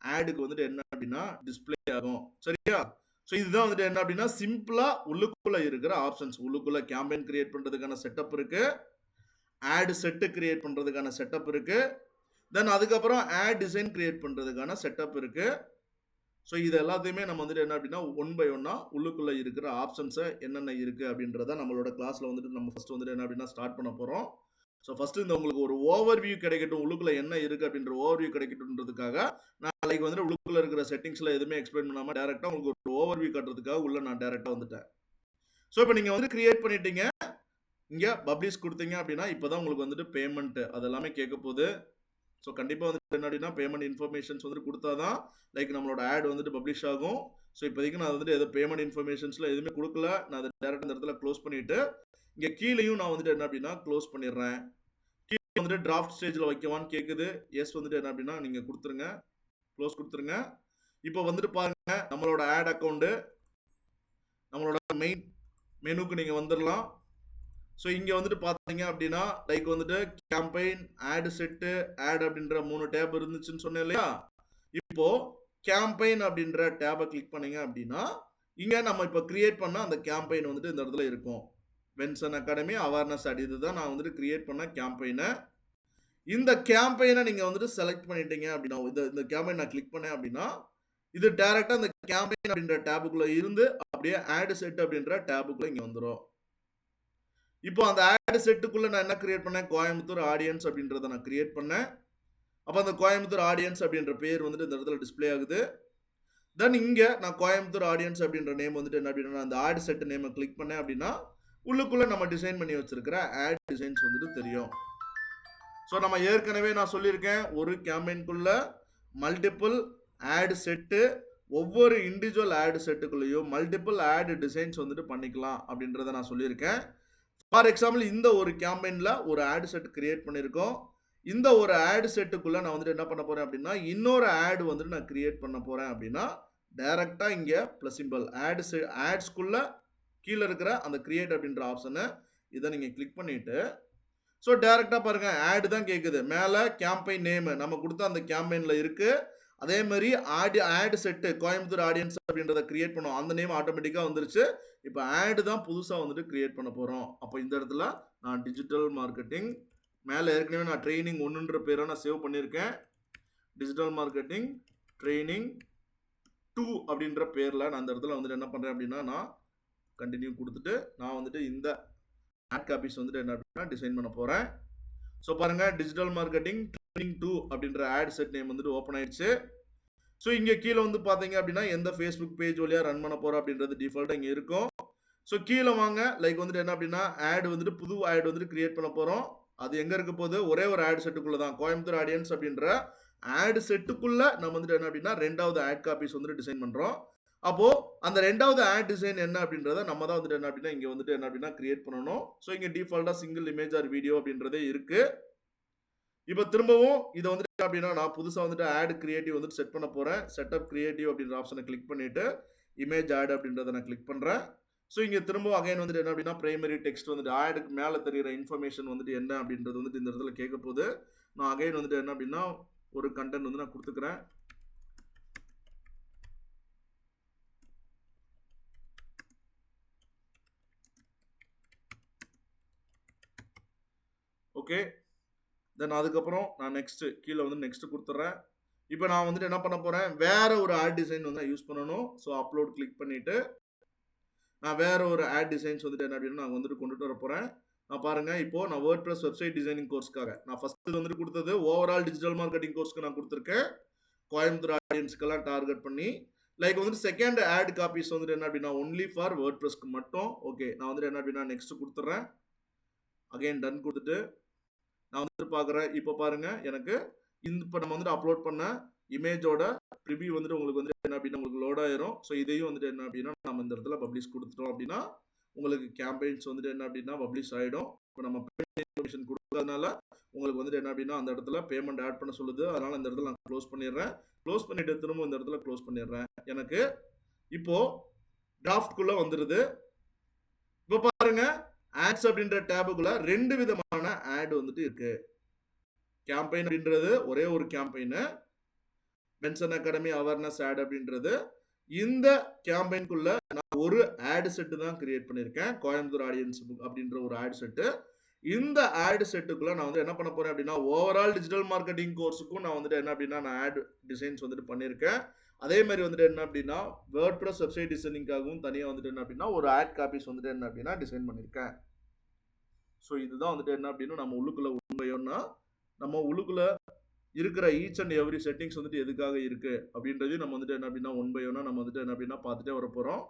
ஆடுக்கு வந்துட்டு என்ன அப்படின்னா டிஸ்பிளே ஆகும். சரியா? ஸோ இதுதான் வந்துட்டு என்ன அப்படின்னா சிம்பிளாக உள்ளுக்குள்ளே இருக்கிற ஆப்ஷன்ஸ். உள்ளுக்குள்ளே கேம்பெயின் கிரியேட் பண்ணுறதுக்கான செட்டப் இருக்கு, ஆட் செட்டு கிரியேட் பண்ணுறதுக்கான செட்டப் இருக்கு, தென் அதுக்கப்புறம் ஆட் டிசைன் கிரியேட் பண்ணுறதுக்கான செட்டப் இருக்கு. ஸோ இது எல்லாத்தையுமே நம்ம வந்துட்டு என்ன அப்படின்னா ஒன் பை ஒன்னாக உள்ளுக்குள்ளே இருக்கிற ஆப்ஷன்ஸை என்னென்ன இருக்குது அப்படின்றத நம்மளோட கிளாஸில் வந்துட்டு நம்ம ஃபஸ்ட்டு வந்துட்டு என்ன அப்படின்னா ஸ்டார்ட் பண்ண போகிறோம். ஸோ ஃபஸ்ட்டு இந்த உங்களுக்கு ஒரு ஓவர்வியூ கிடைக்கட்டும், உள்ளுக்குள்ளே என்ன இருக்குது அப்படின்ற ஓவர்வியூ கிடைக்கட்டும்ன்றதுக்காக நான் லைக் வந்துட்டு உள்ளுக்குள்ளே இருக்கிற செட்டிங்ஸில் எதுவுமே எக்ஸ்பிளைன் பண்ணாமல் டேரெக்டாக உங்களுக்கு ஒரு ஓவர்வியூ காட்டுறதுக்காக உள்ளே நான் டேரெக்டாக வந்துட்டேன். ஸோ இப்போ நீங்கள் வந்து கிரியேட் பண்ணிட்டீங்க, இங்கே பப்ளிஷ் கொடுத்தீங்க அப்படின்னா இப்போ தான் உங்களுக்கு வந்துட்டு பேமெண்ட்டு அதெல்லாமே கேட்க போகுது. ஸோ கண்டிப்பாக வந்துட்டு என்ன அப்படின்னா பேமெண்ட் இன்ஃபர்மேஷன்ஸ் வந்துட்டு கொடுத்தா தான் லைக் நம்மளோட ஆட் வந்துட்டு பப்ளிஷ் ஆகும். ஸோ இப்போதைக்கு நான் வந்துட்டு எதோ பேமெண்ட் இன்ஃபர்மேஷன்ஸில் எதுவுமே கொடுக்கல. நான் அதை டேரெக்டாக இந்த இடத்துல க்ளோஸ் பண்ணிவிட்டு இங்கே கீழேயும் நான் வந்துட்டு என்ன அப்படின்னா க்ளோஸ் பண்ணிடுறேன். கீழே வந்துட்டு டிராஃப்ட் ஸ்டேஜில் வைக்கவான்னு கேட்குது. எஸ் வந்துட்டு என்ன அப்படின்னா நீங்கள் கொடுத்துருங்க, க்ளோஸ் கொடுத்துருங்க. இப்போ வந்துட்டு பாருங்க நம்மளோட ஆட் அக்கௌண்ட்டு நம்மளோட மெயின் மெனுக்கு நீங்கள் வந்துடலாம். ஸோ இங்கே வந்துட்டு பார்த்தீங்க அப்படின்னா லைக் வந்துட்டு கேம்பெயின், ஆட் செட்டு, ஆட் அப்படின்ற 3 டேப் இருந்துச்சுன்னு சொன்னேன் இல்லையா? இப்போ கேம்பெயின் அப்படின்ற டேபை கிளிக் பண்ணீங்க அப்படின்னா இங்கே நம்ம இப்போ கிரியேட் பண்ண அந்த கேம்பெயின் வந்துட்டு இந்த இடத்துல இருக்கும். வென்சன் அகாடமி அவேர்னஸ் ஆட் இதுதான் நான் வந்துட்டு கிரியேட் பண்ண கேம்பெயினை. இந்த கேம்பெயினை நீங்கள் வந்துட்டு செலக்ட் பண்ணிட்டீங்க அப்படின்னா இந்த கேம்பெயின் நான் கிளிக் பண்ணேன் அப்படின்னா இது டேரெக்டாக இந்த கேம்பெயின் அப்படின்ற டேபுக்குள்ளே இருந்து அப்படியே ஆட் செட் அப்படின்ற டேபுக்குள்ளே இங்கே வந்துடும். இப்போ அந்த ஆட் செட்டுக்குள்ளே நான் என்ன கிரியேட் பண்ணேன், கோயம்புத்தூர் ஆடியன்ஸ் அப்படின்றத நான் கிரியேட் பண்ணேன். அப்போ அந்த கோயம்புத்தூர் ஆடியன்ஸ் அப்படின்ற பேர் வந்துட்டு இந்த இடத்துல டிஸ்பிளே ஆகுது. தென் இங்கே நான் கோயம்புத்தூர் ஆடியன்ஸ் அப்படின்ற நேம் வந்துட்டு என்ன அப்படின்னா அந்த ஆட் செட் நேமை கிளிக் பண்ணேன் அப்படின்னா உள்ளுக்குள்ளே நம்ம டிசைன் பண்ணி வச்சிருக்கிற ஆட் டிசைன்ஸ் வந்துட்டு தெரியும். ஸோ நம்ம ஏற்கனவே நான் சொல்லியிருக்கேன் ஒரு கேம்பெயின்குள்ள மல்டிபிள் ஆட் செட்டு, ஒவ்வொரு இண்டிவிஜுவல் ஆட் செட்டுக்குள்ளேயும் மல்டிபிள் ஆட் டிசைன்ஸ் வந்துட்டு பண்ணிக்கலாம் அப்படின்றத நான் சொல்லியிருக்கேன். ஃபார் எக்ஸாம்பிள் இந்த ஒரு கேம்பெயினில் ஒரு ஆட் செட் கிரியேட் பண்ணியிருக்கோம். இந்த ஒரு ஆட் செட்டுக்குள்ளே நான் வந்துட்டு என்ன பண்ண போகிறேன் அப்படின்னா இன்னொரு ஆட் வந்துட்டு நான் கிரியேட் பண்ண போகிறேன் அப்படின்னா டைரெக்டாக இங்கே ப்ளஸ் சிம்பிள் ஆட்ஸ்குள்ளே கீழே இருக்கிற அந்த கிரியேட் அப்படின்ற ஆப்ஷனை இதை நீங்கள் கிளிக் பண்ணிவிட்டு ஸோ டேரெக்டாக பாருங்கள் ஆட் தான் கேட்குது. மேலே கேம்பெயின் நேமு நம்ம கொடுத்த அந்த கேம்பெயினில் இருக்குது. அதே மாதிரி ஆட் செட்டு கோயம்புத்தூர் ஆடியன்ஸ் அப்படின்றத கிரியேட் பண்ணோம், அந்த நேம் ஆட்டோமேட்டிக்காக வந்துருச்சு. இப்போ ஆடு தான் புதுசாக வந்துட்டு கிரியேட் பண்ண போகிறோம். அப்போ இந்த இடத்துல நான் டிஜிட்டல் மார்க்கெட்டிங் மேலே ஏற்கனவே நான் ட்ரைனிங் 1ன்ற பேரை நான் சேவ் பண்ணியிருக்கேன். டிஜிட்டல் மார்க்கெட்டிங் ட்ரைனிங் 2 அப்படின்ற பேரில் நான் அந்த இடத்துல வந்துட்டு என்ன பண்ணுறேன் அப்படின்னா நான் கண்டினியூ கொடுத்துட்டு நான் வந்துட்டு இந்த ஆட் காப்பீஸ் வந்துட்டு என்ன அப்படின்னா டிசைன் பண்ண போகிறேன். ஸோ பாருங்கள் டிஜிட்டல் மார்க்கெட்டிங் ட்ரைனிங் 2 அப்படின்ற ஆட் செட் நேம் வந்துட்டு ஓப்பன் ஆயிடுச்சு. ஸோ இங்கே கீழே வந்து பார்த்தீங்க அப்படின்னா எந்த ஃபேஸ்புக் பேஜ் வழியாக ரன் பண்ண போகிறோம் அப்படின்றது டிஃபால்ட்டாக இங்கே இருக்கும். ஸோ கீழே வாங்க லைக் வந்துட்டு என்ன அப்படின்னா ஆட் வந்துட்டு புது ஆட் வந்துட்டு கிரியேட் பண்ண போகிறோம். அது எங்கே இருக்க போது ஒரே ஒரு ஆட் செட்டுக்குள்ளே தான் கோயம்புத்தூர் ஆடியன்ஸ் அப்படின்ற ஆட் செட்டுக்குள்ளே நம்ம வந்துட்டு என்ன அப்படின்னா 2வது ஆட் காப்பீஸ் வந்துட்டு டிசைன் பண்ணுறோம். அப்போது அந்த 2வது ஆட் டிசைன் என்ன அப்படின்றத நம்ம தான் வந்துட்டு என்ன அப்படின்னா இங்கே வந்துட்டு என்ன அப்படின்னா கிரியேட் பண்ணணும். ஸோ இங்கே டிஃபால்ட்டாக சிங்கிள் இமேஜ் ஆர் வீடியோ அப்படின்றதே இருக்குது. இப்போ திரும்பவும் இதை வந்துட்டு அப்படின்னா நான் புதுசாக வந்துட்டு ஆட் கிரியேட்டிவ் வந்துட்டு செட் பண்ண போகிறேன். செட்டப் கிரியேட்டிவ் அப்படின்ற ஆப்ஷனை கிளிக் பண்ணிவிட்டு இமேஜ் ஆட் அப்படின்றத நான் கிளிக் பண்ணுறேன். ஸோ இங்கே திரும்பவும் அகைன் வந்துட்டு என்ன அப்படின்னா பிரைமரி டெக்ஸ்ட் வந்துட்டு ஆடுக்கு மேலே தெரிகிற இன்ஃபர்மேஷன் வந்துட்டு என்ன அப்படின்றது வந்துட்டு இந்த இடத்துல கேட்க போகுது. நான் அகைன் வந்துட்டு என்ன அப்படின்னா ஒரு கண்டென்ட் வந்து நான் கொடுத்துக்கிறேன். ஓகே, தென் அதுக்கப்புறம் நான் நெக்ஸ்ட்டு கீழே வந்து நெக்ஸ்ட்டு கொடுத்துட்றேன். இப்போ நான் வந்துட்டு என்ன பண்ண போகிறேன், வேறு ஒரு ஆட் டிசைன் வந்து யூஸ் பண்ணணும். ஸோ அப்லோட் கிளிக் பண்ணிவிட்டு நான் வேறு ஒரு ஆட் டிசைன்ஸ் வந்துட்டு என்ன அப்படின்னா நான் வந்துட்டு கொண்டுட்டு வர போகிறேன். நான் பாருங்க இப்போ நான் வேர்ட்பிரஸ் வெப்சைட் டிசைனிங் கோர்ஸ்க்காக நான் ஃபர்ஸ்ட் வந்துட்டு கொடுத்தது ஓவரால் டிஜிட்டல் மார்க்கெட்டிங் கோர்ஸ்க்கு நான் கொடுத்துருக்கேன் கோயம்புத்தூர் ஆடியன்ஸ்க்கெல்லாம் டார்கெட் பண்ணி. லைக் வந்துட்டு செகண்ட் ஆட் காப்பீஸ் வந்துட்டு என்ன அப்படின்னா ஒன்லி ஃபார் வேர்ட்பிரஸ்க்கு மட்டும். ஓகே, நான் வந்துட்டு என்ன அப்படின்னா நெக்ஸ்ட் கொடுத்துட்றேன். அகைன் டன் கொடுத்துட்டு நான் வந்துட்டு பார்க்குறேன். இப்போ பாருங்க எனக்கு இப்போ நம்ம வந்துட்டு அப்லோட் பண்ண இமேஜோட ப்ரிவியூ வந்துட்டு உங்களுக்கு வந்துட்டு என்ன அப்படின்னா உங்களுக்கு லோட் ஆயிரும். ஸோ இதையும் வந்துட்டு என்ன அப்படின்னா நம்ம இந்த இடத்துல பப்ளிஷ் கொடுத்துட்டோம் அப்படின்னா உங்களுக்கு கேம்பெயின்ஸ் வந்துட்டு என்ன அப்படின்னா பப்ளிஷ் ஆகிடும். இப்போ நம்ம இன்ஃபர்மேஷன் கொடுக்கறதுனால உங்களுக்கு வந்துட்டு என்ன அப்படின்னா அந்த இடத்துல பேமெண்ட் ஆட் பண்ண சொல்லுது. அதனால இந்த இடத்துல நான் க்ளோஸ் பண்ணிடுறேன். க்ளோஸ் பண்ணிட்டு திரும்ப இந்த இடத்துல க்ளோஸ் பண்ணிடுறேன். எனக்கு இப்போ டிராஃப்ட்குள்ள வந்துடுது. இப்போ பாருங்க ஆட்ஸ் அப்படின்ற டேபுக்குள்ள 2 விதமான ஆட் வந்துட்டு இருக்கு. கேம்பெயின் அப்படின்றது ஒரே ஒரு campaign, Benson academy awareness ad அப்படின்றது. இந்த கேம்பெயின்குள்ள நான் ஒரு ஆட் செட் தான் கிரியேட் பண்ணியிருக்கேன், கோயம்புத்தூர் ஆடியன்ஸ் அப்படின்ற ஒரு ஆட் செட்டு. இந்த ஆட் செட்டுக்குள்ள நான் வந்து என்ன பண்ண போறேன் அப்படின்னா ஓவரால் டிஜிட்டல் மார்க்கெட்டிங் கோர்ஸுக்கும் நான் வந்துட்டு என்ன அப்படின்னா நான் ஆட் டிசைன்ஸ் வந்துட்டு பண்ணியிருக்கேன். அதே மாதிரி வந்துட்டு என்ன அப்படின்னா வேர்ட்பிரஸ் வெப்சைட் டிசைனிங்காகவும் தனியாக வந்துட்டு என்ன அப்படின்னா ஒரு ஆட் காப்பீஸ் வந்துட்டு என்ன அப்படின்னா டிசைன் பண்ணியிருக்கேன். ஸோ இதுதான் வந்துட்டு என்ன அப்படின்னா நம்ம உள்ளுக்குள்ள உண்மையோன்னா நம்ம உள்ளுக்குள்ள இருக்கிற ஈச் அண்ட் எவ்ரி செட்டிங்ஸ் வந்துட்டு எதுக்காக இருக்கு அப்படின்றதையும் நம்ம வந்துட்டு என்ன அப்படின்னா ஒன் பை ஒன்னா நம்ம வந்துட்டு என்ன அப்படின்னா பார்த்துட்டே வர போறோம்.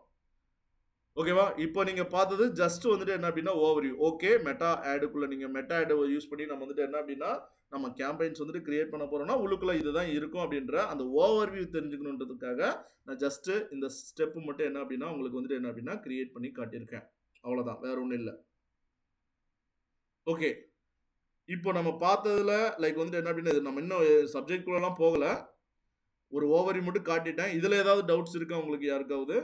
ஓகேவா? இப்போ நீங்க பார்த்தது ஜஸ்ட் வந்துட்டு என்ன அப்படின்னா ஓவர்வியூ. ஓகே, மெட்டா ஆடுக்குள்ள நீங்க மெட்டா ஆட் யூஸ் பண்ணி நம்ம வந்துட்டு என்ன அப்படின்னா நம்ம கேம்பெயின்ஸ் வந்துட்டு கிரியேட் பண்ண போறோம்னா உள்ளுக்குள்ள இதுதான் இருக்கும் அப்படின்ற அந்த ஓவர்வியூ தெரிஞ்சுக்கணுன்றதுக்காக நான் ஜஸ்ட் இந்த ஸ்டெப் மட்டும் என்ன அப்படின்னா உங்களுக்கு வந்துட்டு என்ன அப்படின்னா கிரியேட் பண்ணி காட்டியிருக்கேன். அவ்வளவுதான், வேற ஒன்றும் இல்லை. ஓகே, இப்போ நம்ம பார்த்ததுல லைக் வந்துட்டு என்ன அப்படின்னா நம்ம இன்னும் சப்ஜெக்ட் குள்ளலாம் போகல, ஒரு ஓவர்வியூ மட்டும் காட்டிட்டேன். இதுல ஏதாவது டவுட்ஸ் இருக்கா உங்களுக்கு யாருக்காவது?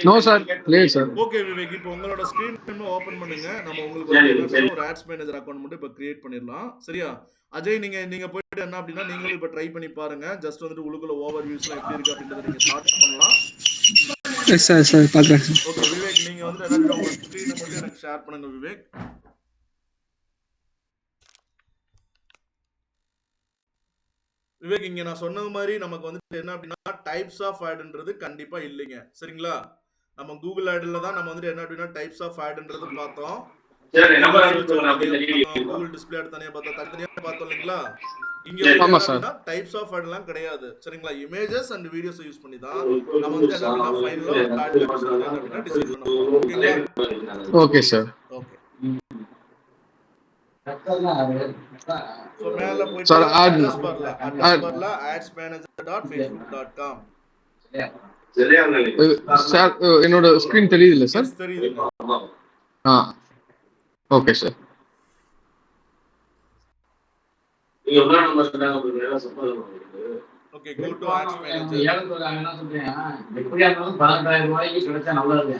No sir, clear sir. Okay Vivek, இப்போ உங்களோட ஸ்கிரீன் இன்னும் ஓபன் பண்ணுங்க. நம்ம உங்களுக்கு வந்து ஒரு ஆட்ஸ் மேனேஜர் அக்கவுண்ட் மட்டும் இப்போ கிரியேட் பண்ணிடலாம். சரியா? அஜய், நீங்க போயிட்டு என்ன அப்படின்னா நீங்களும் இப்போ ட்ரை பண்ணி பாருங்க. ஜஸ்ட் வந்துட்டு உள்ளுக்குள்ள ஓவர்வியூஸ்லாம் எப்படி இருக்கு அப்படின்றத நீங்க ஸ்டார்ட் பண்ணலாம். எஸ் சார், சார் பார்க்குறேன் சார். ஓகே விவேக், நீங்க வந்து என்ன உங்க ஸ்கிரீனை மட்டும் எனக்கு ஷேர் பண்ணுங்க விவேக். விவேக், இங்க நான் சொன்னது மாதிரி நமக்கு வந்து என்ன அப்படின்னா டைப்ஸ் ஆஃப் ஆட்ன்றது கண்டிப்பா இல்லைங்க. சரிங்களா? நம்ம கூகுள் ஆட்ல தான் நம்ம வந்து என்ன அப்படின்னா டைப்ஸ் ஆஃப் ஆட்ன்றது பார்த்தோம். கூகுள் டிஸ்ப்ளே ஆட் தனியா பார்த்தோம், தனியா பார்த்தோம் இல்லைங்களா? இங்க டைப்ஸ் ஆஃப் ஆட்லாம் கிடையாது. சரிங்களா? இமேஜஸ் அண்ட் வீடியோஸ் யூஸ் பண்ணி தான் நம்ம வந்து என்ன அப்படின்னா ஃபைனலா ஒரு ஆட் என்ன அப்படின்னா டிசைன் பண்ண போறோம். ஓகேங்களா? Okay sir. ஓகே. So மேல போய் சார் அட்ரஸ் பார்ல adsmanager.facebook.com. சார் என்னோட ஸ்கிரீன் தெரியுது இல்ல சார்? தெரியுதுங்க. Okay sir. Okay, go to ads manager. என்ன சொல்றேன், எப்படியா இருந்தாலும் 12,000 ரூபாய்க்கு கிடைச்சா நல்லது.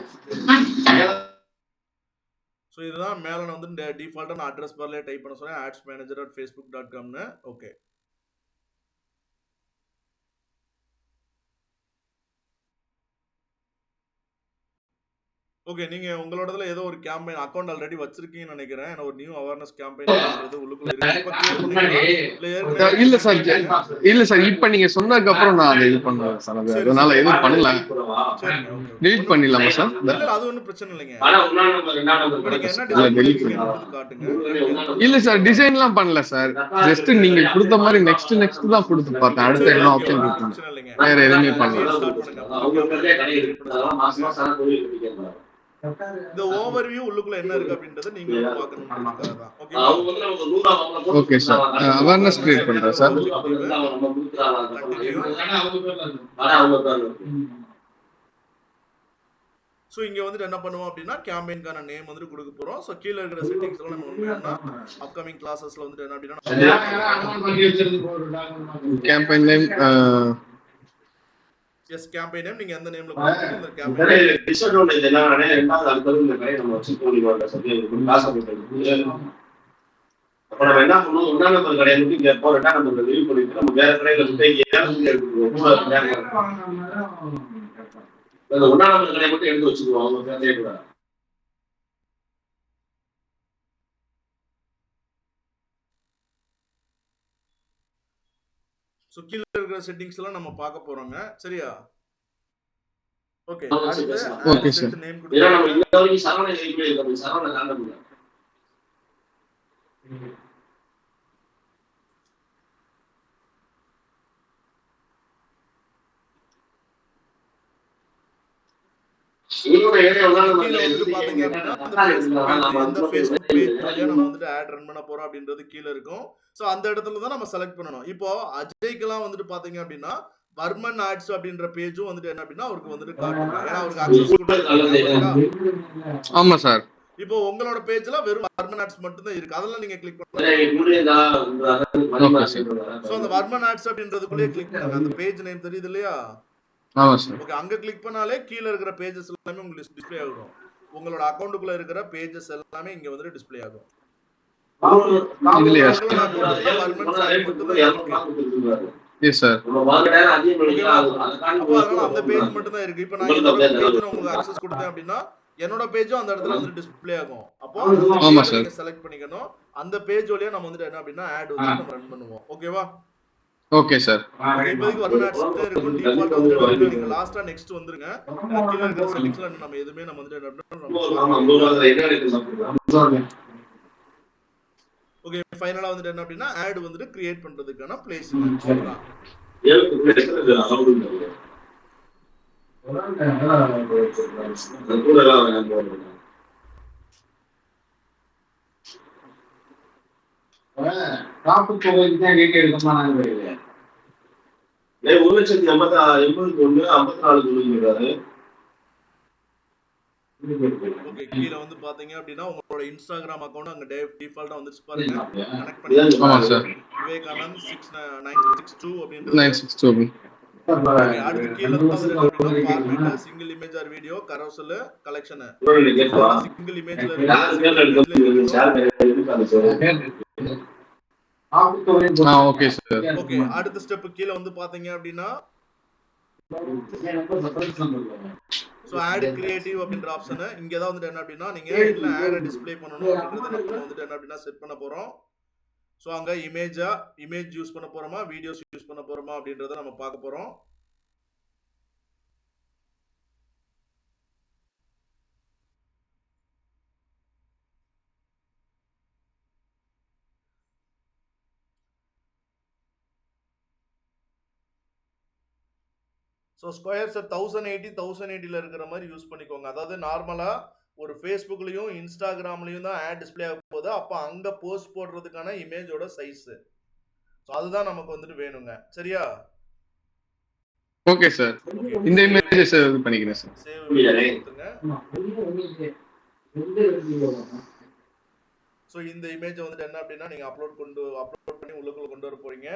ஸோ இதுதான் மேலே நான் வந்து டிஃபால்ட்டாக நான் அட்ரஸ் பார்லேயே டைப் பண்ண சொன்னேன் adsmanager.facebook.comனு. ஓகே, ஓகே, நீங்க உங்களோடதுல ஏதோ ஒரு கேம்பெயின் அக்கவுண்ட் ஆல்ரெடி வச்சிருக்கீங்கன்னு நினைக்கிறேன். ஏன்னா ஒரு நியூ அவேர்னஸ் கேம்பெயின் உள்ளுக்குள்ள இல்ல சார், இல்ல சார், இப்ப நீங்க சொன்னதுக்கு அப்புறம் நான் அதை இது பண்ணுவேன் சார். அதனால எதுவும் பண்ணல. டெலீட் பண்ணிடலாமா சார்? அது ஒன்றும் பிரச்சனை இல்லைங்க. இல்ல சார், டிசைன் எல்லாம் பண்ணல சார். ஜஸ்ட் நீங்க கொடுத்த மாதிரி நெக்ஸ்ட் தான் கொடுத்து பார்த்தேன். அடுத்த என்ன ஆப்ஷன் கொடுத்தேன், வேற எதுவுமே பண்ணல. இந்த ஓவர்வியூ உள்ளுக்குள்ள என்ன இருக்கு அப்படின்றத நீங்க பார்க்கணும்ன்றதுக்காக தான். Okay, okay sir. Awareness create பண்றேன் சார். சோ இங்க வந்து என்ன பண்ணுவோம் அப்படின்னா கேம்பெயின்கான நேம் வந்து கொடுக்க போறோம். சோ கீழ இருக்கிற செட்டிங்ஸ் எல்லாம் நம்ம உண்மையானா அப்கமிங் கிளாसेसல வந்து என்ன அப்படின்னா campaign name as campaign name நீங்க எந்த நேம்ல கொடுக்கறீங்க அந்த கேம்பெயின் டிஸ்அட்வான்டேஜ் என்னன்னா ரெண்டாவது அடுத்து இந்த கடையை நம்ம வச்சு போடுவோம் சப்ஜெக்ட் காசு போட்டு அப்ப நம்ம என்ன பண்ணுவோம், ஒன்றாம் நம்பர் கடையை மட்டும் இங்க இருப்போம், ரெண்டாம் நம்பர் ரிலீவ் பண்ணிட்டு நம்ம வேற கடையில இருந்து அந்த ஒன்றாம் நம்பர் கடையை மட்டும் எடுத்து வச்சுக்குவோம். அவங்க பேரையே கூட சோ கீழ இருக்கிற செட்டிங்ஸ் எல்லாம் நம்ம பார்க்க போறோங்க. சரியா? ஓகே அதை வச்சு அடுத்து பேசலாம். Ad okay sir. Set name ஏன்னா நம்ம கொடுத்துருங்க. இந்த வரைக்கும் சரவணை எப்படி இருக்கோம், சரவணை காண்ட முடியல. உங்களோட ஏரியா கீழே வந்துட்டு பாத்தீங்க அப்படின்னா அந்த ஃபேஸ்புக் பேஜ் எந்த ஃபேஸ்புக் பேஜ் வழியா நம்ம வந்துட்டு ஆட் ரன் பண்ண போறோம் அப்படின்றது கீழே இருக்கும். ஸோ அந்த இடத்துல தான் நம்ம செலக்ட் பண்ணணும். இப்போ அஜய்க்கெல்லாம் வந்துட்டு பாத்தீங்க அப்படின்னா வர்மன் ஆட்ஸ் அப்படின்ற பேஜும் வந்துட்டு என்ன அப்படின்னா அவருக்கு வந்துட்டு காட்டுங்க. ஏன்னா அவருக்கு அக்சஸ் கொடுத்துருக்கா. ஆமா சார். இப்போ உங்களோட பேஜ்ல வெறும் வர்மன் ஆட்ஸ் மட்டும் தான் இருக்கு. அதெல்லாம் நீங்க கிளிக் பண்ணலாம். Okay sir. ஸோ அந்த வர்மன் ஆட்ஸ் அப்படின்றதுக்குள்ளேயே கிளிக் பண்ணுங்க. அந்த பேஜ் நேம் தெரியுது இல்லையா? ஆமா சார். ஓகே அங்க கிளிக் பண்ணாலே கீழ இருக்கிற பேजेस எல்லாமே உங்களுக்கு டிஸ்ப்ளே ஆகும். உங்களோட அக்கவுண்ட்க்குள்ள இருக்கிற பேजेस எல்லாமே இங்க வந்து டிஸ்ப்ளே ஆகும். இதுலயா உங்களோட அக்கவுண்ட்ல வர்மன் சாட் மட்டும் தான் இருக்கு. Yes sir. அப்போ அதனால அந்த பேஜ் மட்டும் தான் இருக்கு. இப்போ நான் என்னோட பேஜ்ல உங்களுக்கு அக்சஸ் கொடுத்தேன் அப்படின்னா என்னோட பேஜும் அந்த இடத்துல வந்து டிஸ்ப்ளே ஆகும். அப்போ ஆமா சார். நீங்க செலக்ட் பண்ணிக்கணும். அந்த பேஜ் வழியா நம்ம வந்து என்ன அப்படின்னா ஆட் வந்து நம்ம ரன் பண்ணுவோம். ஓகேவா? Okay sir. இப்போதைக்கு வர்மன் ஆட்ஸ் இருக்கும். டிஃபால்ட் வந்து நீங்க லாஸ்டா நெக்ஸ்ட் வந்துருங்க. கீழ இருக்கிற செட்டிங்ஸ்ல நம்ம எதுமே நம்ம வந்து ஓகே ஃபைனலா வந்துட்டு என்ன அப்படின்னா ஆட் வந்துட்டு கிரியேட் பண்றதுக்கான பிளேஸ் அவ்வளவுதான். காப்பு தொகைக்கு தான் டீட்டெயில் எடுக்கமா நாங்க தெரியல. 1,80,1,54 ஓகே கீழ வந்து பாத்தீங்க அப்படின்னா உங்களோட இன்ஸ்டாகிராம் அக்கவுண்ட் அங்க டிஃபால்ட்டா வந்துச்சு பாருங்க. கனெக்ட் பண்ணி ஆமா சார். விவேகானந்த் 6962 அப்படின்றது 962. ஓகே அடுத்து கீழ வந்து format single image R video carousel collection single இமேஜ்ல ஓகே சார். ஓகே அடுத்த ஸ்டெப் கீழ வந்து பாத்தீங்க அப்படின்னா சோ ஆட் கிரியேட்டிவ் அப்படின்ற ஆப்ஷன் இங்க தான் வந்து என்ன அப்படின்னா நீங்க இல்ல ஆட் டிஸ்ப்ளே பண்ணனும் அப்படிங்கறத நம்ம வந்து என்ன அப்படின்னா செட் பண்ண போறோம். சோ அங்க இமேஜ் யூஸ் பண்ண போறோமா வீடியோஸ் யூஸ் பண்ண போறோமா அப்படின்றத நம்ம பார்க்க போறோம். ஸோ ஸ்கொயர்ஸ் 1080 இருக்கிற மாதிரி யூஸ் பண்ணிக்கோங்க. அதாவது நார்மலா ஒரு ஃபேஸ்புக்லயும் இன்ஸ்டாகிராம்லயும் தான் ஆட் டிஸ்ப்ளே ஆக போகுது. அப்போ அங்க போஸ்ட் போடுறதுக்கான இமேஜோட சைஸ். ஸோ அதுதான் நமக்கு வந்துட்டு வேணுங்க. சரியா? Okay sir. இந்த இமேஜஸ் இது பண்ணிக்கிறேன் சார். சேவ் கொடுத்துங்க. ஸோ இந்த இமேஜ் வந்துட்டு என்ன அப்படின்னா நீங்க அப்லோட் பண்ணி உள்ளுக்குள்ள கொண்டு வர போறீங்க.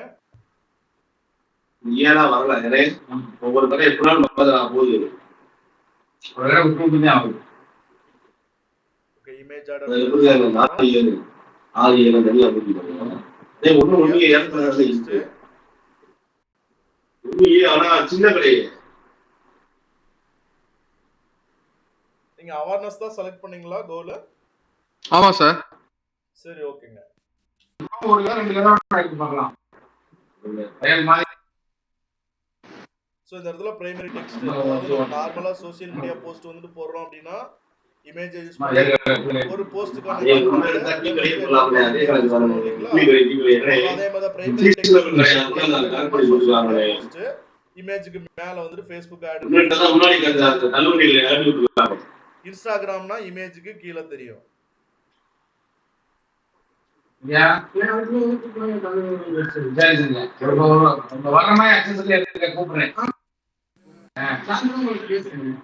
ஏனா வரல நிறைய ஒவ்வொரு தடவை எப்பனாலும் போகுது ஒரு தடவை விட்டு தான் ஆகுது. ஓகே இமேஜ் ஆட் தனியா ஆனா சின்ன கிடையாது. நீங்க அவேர்னஸ் தான் செலக்ட் பண்ணீங்களா கோல்? ஆமா சார். சரி ஓகேங்க. ஒரு தடவை 2 தடவை எடுத்து பார்க்கலாம். ஸோ இந்த இடத்துல பிரைமரி டெக்ஸ்ட் அதாவது நார்மலா சோசியல் மீடியா போஸ்ட் வந்துட்டு போடுறோம் அப்படின்னா இமேஜ் யூஸ் பண்ணி ஒரு போஸ்டுக்கான அதே மாதிரி பிரைமரி டெக்ஸ்ட் இமேஜுக்கு மேல வந்துட்டு ஃபேஸ்புக் ஆட் இன்ஸ்டாகிராம்னா இமேஜுக்கு கீழே தெரியும். வர மாதிரி அக்சஸ்ல கூப்பிடுறேன்.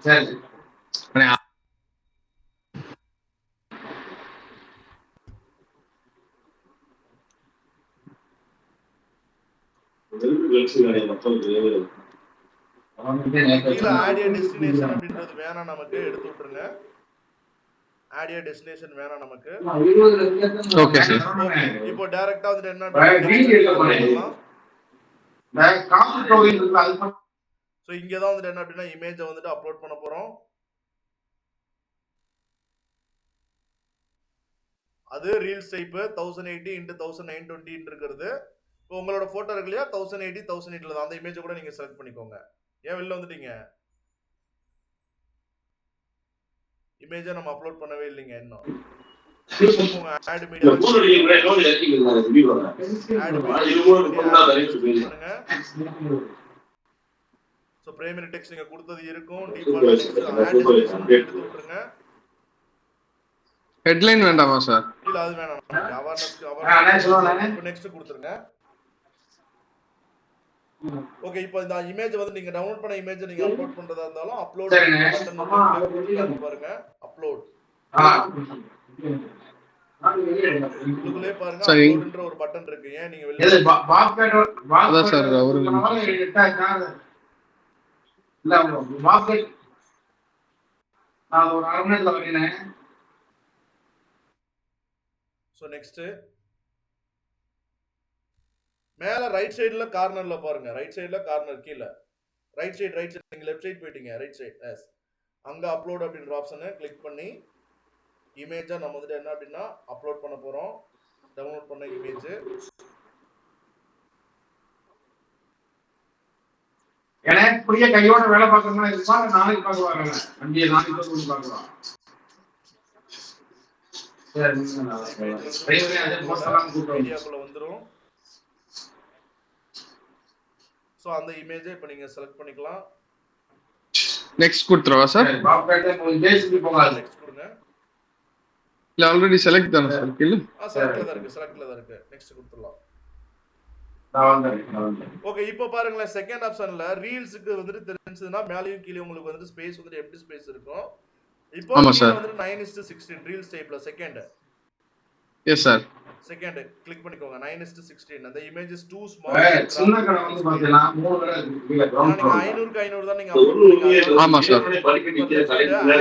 சரி டெஸ்டினேஷன் அப்படின்றது வேணாம் நமக்கு எடுத்து விட்டுருங்க. ஆட் டெஸ்டினேஷன் வேணாம் நமக்கு. Okay sir. இப்போ டைரக்டா வந்து என்ன சோ இங்க தான் வந்து என்ன அப்படின்னா இமேஜ் வந்துட்டு அப்லோட் பண்ண போறோம். அது ரீல்ஸ் டைப் 1080 x 1920 இருக்குது. இப்போ உங்களோட போட்டோ இருக்கு இல்லையா 1080 1080 தான். அந்த இமேஜ் கூட நீங்க செலக்ட் பண்ணிக்கோங்க. ஏன் வெளில வந்துட்டீங்க? இமேஜை நம்ம அப்லோட் பண்ணவே இல்லைங்க இன்னும். ஆட் இந்த மீடியா மூணு நீங்க முன்னாடி நோட் எடுத்தீங்க ரிவ்யூ வரேன். இது மூணு பண்ணா ரைட் பண்ணுங்க. சோ பிரைமரி டெக்ஸ்ட் நீங்க கொடுத்தது இருக்கும். டிஃபால்ட் டெக்ஸ்ட் ஆட் டெஸ்டினேஷன் எடுத்து விட்டுருங்க. ஹெட்லைன் வேண்டாமா சார்? இல்ல அது வேணாம். அவேர்னஸ்க்கு நெக்ஸ்ட் கொடுத்துருங்க. ஓகே இப்போ இந்த இமேஜ் வந்து நீங்க டவுன்லோட் பண்ண இமேஜ் நீங்க அப்லோட் பண்றதா இருந்தாலும் அப்லோட் பட்டன் பாருங்க. அப்லோட் உள்ளுக்குள்ளே பாருங்க அப்லோட்ன்ற ஒரு பட்டன் இருக்கு. ஏன் நீங்க வெளிய அதான் சார் அவரு இல்ல பாப்கேட் நான் ஒரு அரை மணி நேரத்துல வரேன். சோ நெக்ஸ்ட் மேல ரைட் சைடுல கார்னர்ல பாருங்க. ரைட் சைடுல கார்னர் கீழ ரைட் சைடு நீங்க லெஃப்ட் சைடு போய்ட்டீங்க. ரைட் சைடு எஸ் அங்க அப்லோட் அப்படிங்கற ஆப்ஷனை கிளிக் பண்ணி இமேஜை நம்ம வந்து என்ன அப்படின்னா அப்லோட் பண்ண போறோம். டவுன்லோட் பண்ண இமேஜ் எனக்கு புரிய கையோட வேலை பார்க்கணும்னா இதுப்பா நாளைக்கு பார்க்க வரேன். வண்டியை நாளைக்கு வந்து பார்க்கலாம். மீடியாக்குள்ள வந்துரும். சோ அந்த இமேஜை இப்போ நீங்க செலக்ட் பண்ணிக்கலாம். Next கொடுத்துறவா sir? நெக்ஸ்ட் கொடுங்க. இல்ல ஆல்ரெடி செலக்ட் தான சார் இல்ல? செலக்ட்ல தான் இருக்கு. நெக்ஸ்ட் கொடுத்துறலாம். ஓகே இப்போ பாருங்க செகண்ட் ஆப்ஷன்ல ரீல்ஸ்க்கு வந்து தெரிஞ்சதுன்னா மேலயும் கீழே உங்களுக்கு வந்து ஸ்பேஸ் வந்து எம்டி ஸ்பேஸ் இருக்கும். இப்போ வந்து 9:16 ரீல்ஸ் டைப்ல second. Yes sir. Second click பண்ணிக்கோங்க. 9:16 அந்த இமேஜ் இஸ் டூ ஸ்மால். சின்ன கடை வந்து பாத்தீங்கன்னா 3 கடை இருக்கு. நீங்க 500 தான் நீங்க அப்லோட் பண்ணீங்க. ஆமா சார். கிளிக் பண்ணிக்கோங்க.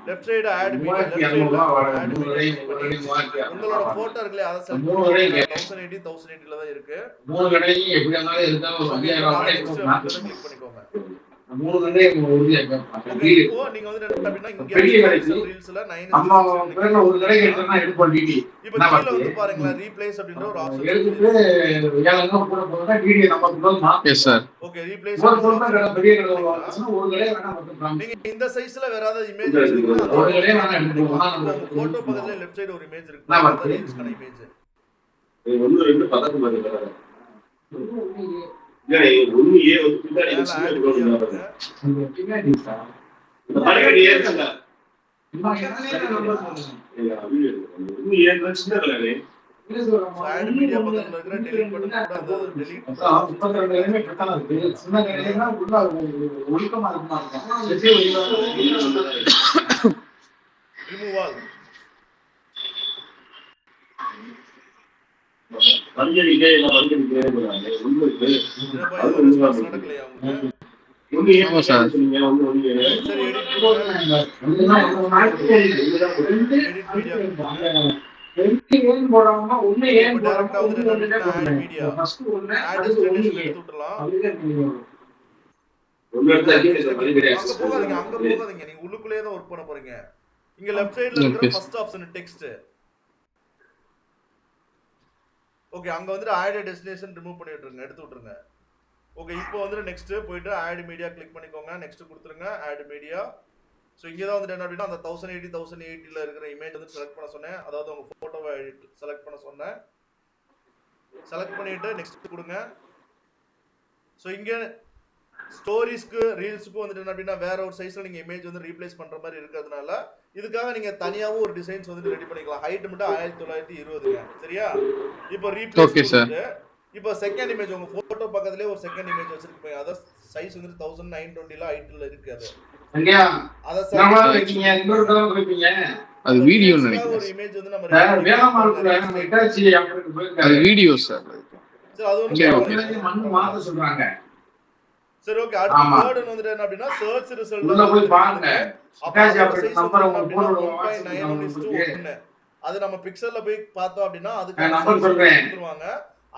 லெஃப்ட் சைடு ஆட் மீடியா உங்களோட போட்டோ இருக்குல அத செலக்ட் பண்ணுங்க. 1080 தான் இருக்கு. 3 கடையும் எப்படி இருந்தாலும் இருந்தா ஒரு 5000 கிளிக் பண்ணிக்கோங்க. 3 கடை உறுதியா இருக்கு. இப்போ நீங்க வந்து என்ன அப்படினா இங்க ரீல்ஸ்ல 9 நம்ம பேர்ல ஒரு கடை எடுத்தா எடுப்போம் டிடி. இப்போ கீழ வந்து பாருங்க ரீப்ளேஸ் அப்படிங்கற ஒரு ஆப்ஷன் எடுத்துட்டு ஏலங்க கூட போறதா டிடி நம்ம கொடுத்தோம். Yes sir. ஓகே ரீப்ளேஸ் ஒரு சொல்ற பெரிய கடை வாங்குனா ஒரு கடை வேணா மட்டும் நீங்க இந்த சைஸ்ல வேற ஏதாவது இமேஜ் வச்சிருக்கீங்கன்னா ஒரு கடை வேணா எடுத்துக்கலாம். போட்டோ பக்கத்துல லெஃப்ட் சைடு ஒரு இமேஜ் இருக்கு. அத ரீல்ஸ்க்கான இமேஜ். இது 1 2 பக்கத்து பாருங்க. இல்ல ஒண்ணு ஏ வந்து பின்னாடி சின்ன போடுறாங்க. பின்னாடி சார். இந்த பக்கத்துல ஏறுங்க. ஆட் மீடியா பக்கத்துல இருக்கிற டெலீட் பட்டன் கூட அந்த டெலீட் 32 லைமே கரெக்ட்டா இருக்கு. சின்ன கடையில உள்ள ஒழுக்கமா இருக்குமா ரிமூவ் ஆல். வந்திருக்கே இல்ல வந்திருக்கே போறாங்க. உங்களுக்கு இது ரெஸ்பான்ஸ் நடக்கலையா உங்களுக்கு? ஒண்ணு ஏன் சார் நீங்க ஒண்ணு சரி எடிட் பண்ணுங்க. எடிட் மீடியா ஏன் போறாங்கன்னா ஒண்ணு ஏன் டைரக்டா வந்து ஆட் மீடியா ஃபர்ஸ்ட் ஒண்ணு ஆட் டெஸ்டினேஷன் எடுத்து விட்டுறலாம். ஒண்ணு எடுத்து அங்க போகாதீங்க. நீங்க உள்ளுக்குள்ளே தான் வர்க் பண்ண போறீங்க. இங்க லெஃப்ட் சைடுல இருக்கிற ஃபர்ஸ்ட் ஆப்ஷன் டெக்ஸ்ட். ஓகே அங்க வந்து ஆட் டெஸ்டினேஷன் ரிமூவ் பண்ணி விட்டுருங்க. எடுத்து விட்டுருங்க. ஓகே இப்போ வந்து நெக்ஸ்ட் போய்ட்டு ஆட் மீடியா கிளிக் பண்ணிக்கோங்க. நெக்ஸ்ட் கொடுத்துருங்க ஆட் மீடியா. சோ இங்க தான் வந்து என்ன அப்படினா அந்த 1080 இருக்கிற இமேஜ் வந்து செலக்ட் பண்ண சொன்னேன். அதாவது உங்க போட்டோவை செலக்ட் பண்ண சொன்னேன். செலக்ட் பண்ணிட்டு நெக்ஸ்ட் கொடுங்க. சோ இங்க ஸ்டோரிஸ்க்கு ரீல்ஸ்க்கு வந்து என்ன அப்படினா வேற ஒரு சைஸ்ல நீங்க இமேஜ் வந்து ரீப்ளேஸ் பண்ற மாதிரி இருக்கிறதுனால இதுக்காக நீங்க தனியாவும் ஒரு டிசைன்ஸ் வந்து ரெடி பண்ணிக்கலாம். ஹைட் மட்டும் 1920ங்க. சரியா? இப்போ ரீப்ளேஸ் ஓகே சார். இப்போ செகண்ட் இமேஜ் உங்க போட்டோ பக்கத்துலயே ஒரு செகண்ட் இமேஜ் வச்சிருக்கீங்க. அத சைஸ் வந்து 1920ல ஹைட்ல இருக்கு அது. அங்கயா அத நம்ம வைக்கீங்க இன்னொரு கலர் வைப்பீங்க. அது வீடியோ நினைக்கிறேன். ஒரு இமேஜ் வந்து நம்ம வேகமா இருக்குல நம்ம இட்டாச்சி அப்படிக்கு போயிருக்கு. அது வீடியோ சார். சரி அது ஒரு மண்ணு மாத்த சொல்றாங்க. சரி ஓகே அடுத்து தேர்ட் வந்து என்ன அப்படினா சர்ச் ரிசல்ட் உள்ள போய் பாருங்க. இட்டாச்சி அப்படி நம்பர் போடுவோம். 1.9:1 அது நம்ம பிக்சல்ல போய் பார்த்தோம் அப்படினா அதுக்கு நம்பர் சொல்றேன். கொடுத்துருவாங்க.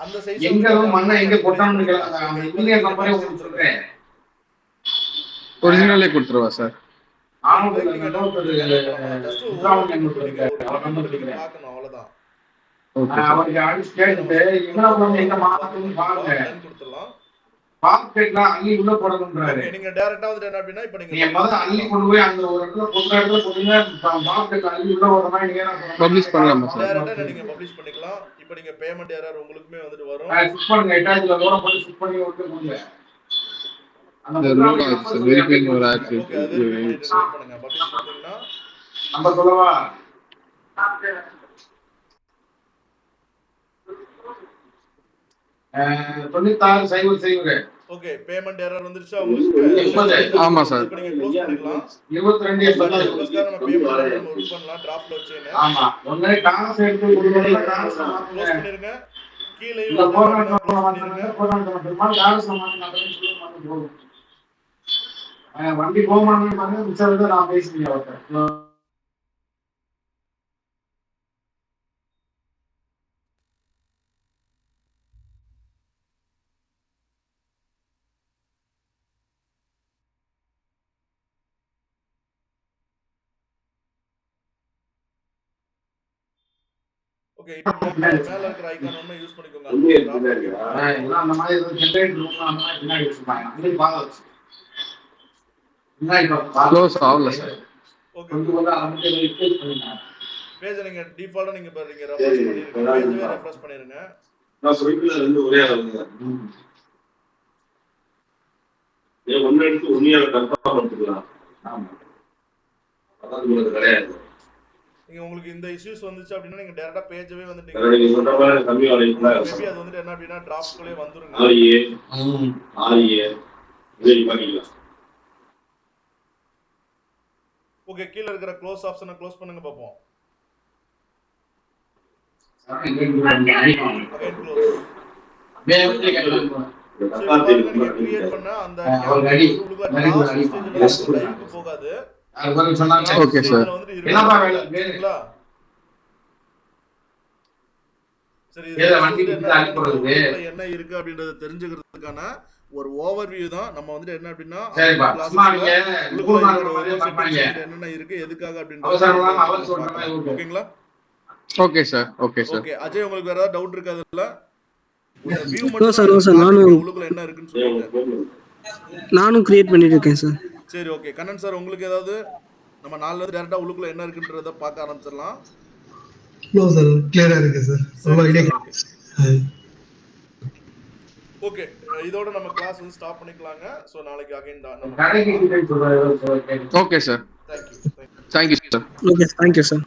அந்த சைஸ் எங்க மண்ணை எங்க போட்டான்னு கேக்குறாங்க. இல்லையே நம்பரே உங்களுக்கு சொல்றேன். ஒரிஜினலே கொடுத்துருவா சார். ஆமா நீங்க நோட் பண்ணுங்க. ஜஸ்ட் பார்க்கணும் அவ்வளவுதான். ஓகே. அவருக்கு ஆடிஸ் கேட்டு எங்க போறோம் எங்க மாத்தணும் பாருங்க. கொடுத்துறலாம். பாக்கெட்ல அள்ளி உள்ள போடணும்ன்றாரு. நீங்க டைரக்டா வந்து என்ன அப்படின்னா இப்ப நீங்க முதல்ல அள்ளி கொண்டு போய் அந்த ஒரு இடத்துல பொது இடத்துல போடுங்க. பாக்கெட்ல அள்ளி உள்ள போடுற மாதிரி நீங்க பப்ளிஷ் பண்ணலாமா சார்? டைரக்டா நீங்க பப்ளிஷ் பண்ணிக்கலாம். இப்போ நீங்க பேமெண்ட் எரர் உங்களுக்குமே வந்துட்டு வரும். ஃபிக்ஸ் பண்ணுங்க. அட்டாச்ல லோட போட்டு ஃபிக்ஸ் பண்ணி விட்டு போங்க. The rule is verifying your access. Okay அது வெரிஃபை பண்ணுங்க. பப்ளிஷ் பண்ணீங்கன்னா நம்ம சொல்லவா? 9600. ஓகே பேமெண்ட் எரர் வந்துருச்சா உங்களுக்கு? ஆமா சார். இப்போ நீங்க க்ளோஸ் பண்ணிக்கலாம். 22 நம்ம பேமெண்ட் நம்ம ஒர்க் பண்ணலாம். டிராஃப்ட்ல வச்சேனே. ஆமா. ஒண்ணே காசு எடுத்து கொடுக்கறதுல காசு க்ளோஸ் பண்ணிருங்க. கீழே இந்த போராட்டம் காசு மாட்டேன்னு சொல்ல மாட்டேன். வண்டி போகமானே பாருங்க. மிச்சம் நான் பேசுறேன் அவர்கிட்ட. ஓகே இப்போ மேல இருக்கிற ஐகான் ஒண்ணு யூஸ் பண்ணிக்கோங்க. எல்லாம் அந்த மாதிரி ஜெனரேட் ரூம் அந்த மாதிரி பின்னாடி வச்சிருப்பாங்க. அங்கே பாக்க வச்சு க்ளோஸ் ஆகல சார். ஓகே கொஞ்சம் அவங்க ரிப்ளேஸ் பண்ணிடுங்க. பேஜ் நீங்க டிஃபால்ட்டா நீங்க பாருங்க ரெஃப்ரெஷ் பண்ணிருங்க. பேஜ்வே ரெஃப்ரெஷ் பண்ணிருங்க. நான் சொல்லிக்கல ரெண்டு ஒரே ஆளுங்க. ஏன் ஒண்ணு எடுத்து உண்மையா கன்ஃபார்ம் பண்ணிக்கலாம். ஆமா. அதான் உங்களுக்கு கிடையாது. நீங்க உங்களுக்கு இந்த இஷ்யூஸ் வந்துச்சு அப்படினா நீங்க டைரக்டா பேஜ்வே வந்து நீங்க சொல்ற மாதிரி கம்மி ஆலைக்குள்ள மேபி அது வந்து என்ன அப்படினா டிராஃப்ட்குள்ளே வந்துருங்க. ஆரியே இதே பண்ணிக்கலாம். ஓகே கீழ இருக்கிற க்ளோஸ் ஆப்ஷனை க்ளோஸ் பண்ணுங்க பாப்போம். Again close. வேறே கேட்கலாம். கிரியேட் பண்ண அந்த லைவுக்கு போகாது. அது சொன்னாங்க. Okay sir. என்னப்பா வேணுங்களா? சரி ஏதோ வண்டி கிட்ட அடி போடுறது என்ன இருக்கு அப்படின்றத தெரிஞ்சுக்கிறதுக்கான ஒரு ஓவர்வியூ தான் நம்ம வந்து என்ன அப்படினா சரிப்பா சும்மா நீங்க கூகுள் மாதிரி பண்ணீங்க என்னென்ன இருக்கு எதுக்காக அப்படின்றது அவர் சொல்ற மாதிரி ஓகேங்களா? Okay sir. Okay sir. Okay Ajay உங்களுக்கு வேற ஏதாவது டவுட் இருக்கா அதுல? வியூ நோ மட்டும் சார் நானும் உள்ளுக்குள்ள என்ன இருக்குன்னு சொல்லுங்க. நானும் கிரியேட் பண்ணிட்டு இருக்கேன் சார். சரி ஓகே கண்ணன் சார் உங்களுக்கு ஏதாவது நம்ம நாள்ல இருந்து டைரக்டா உள்ளுக்குள்ள என்ன இருக்குன்றத பார்க்க ஆரம்பிச்சிடலாம். நோ சார் கிளியரா இருக்கு சார். ரொம்ப ஐடியா. ஓகே இதோட நம்ம கிளாஸ் வந்து ஸ்டாப் பண்ணிக்கலாங்க. சோ நாளைக்கு அகைன் நம்ம கடைக்கு சொல்றாரு. Okay sir. Thank you thank you sir. Okay thank you sir.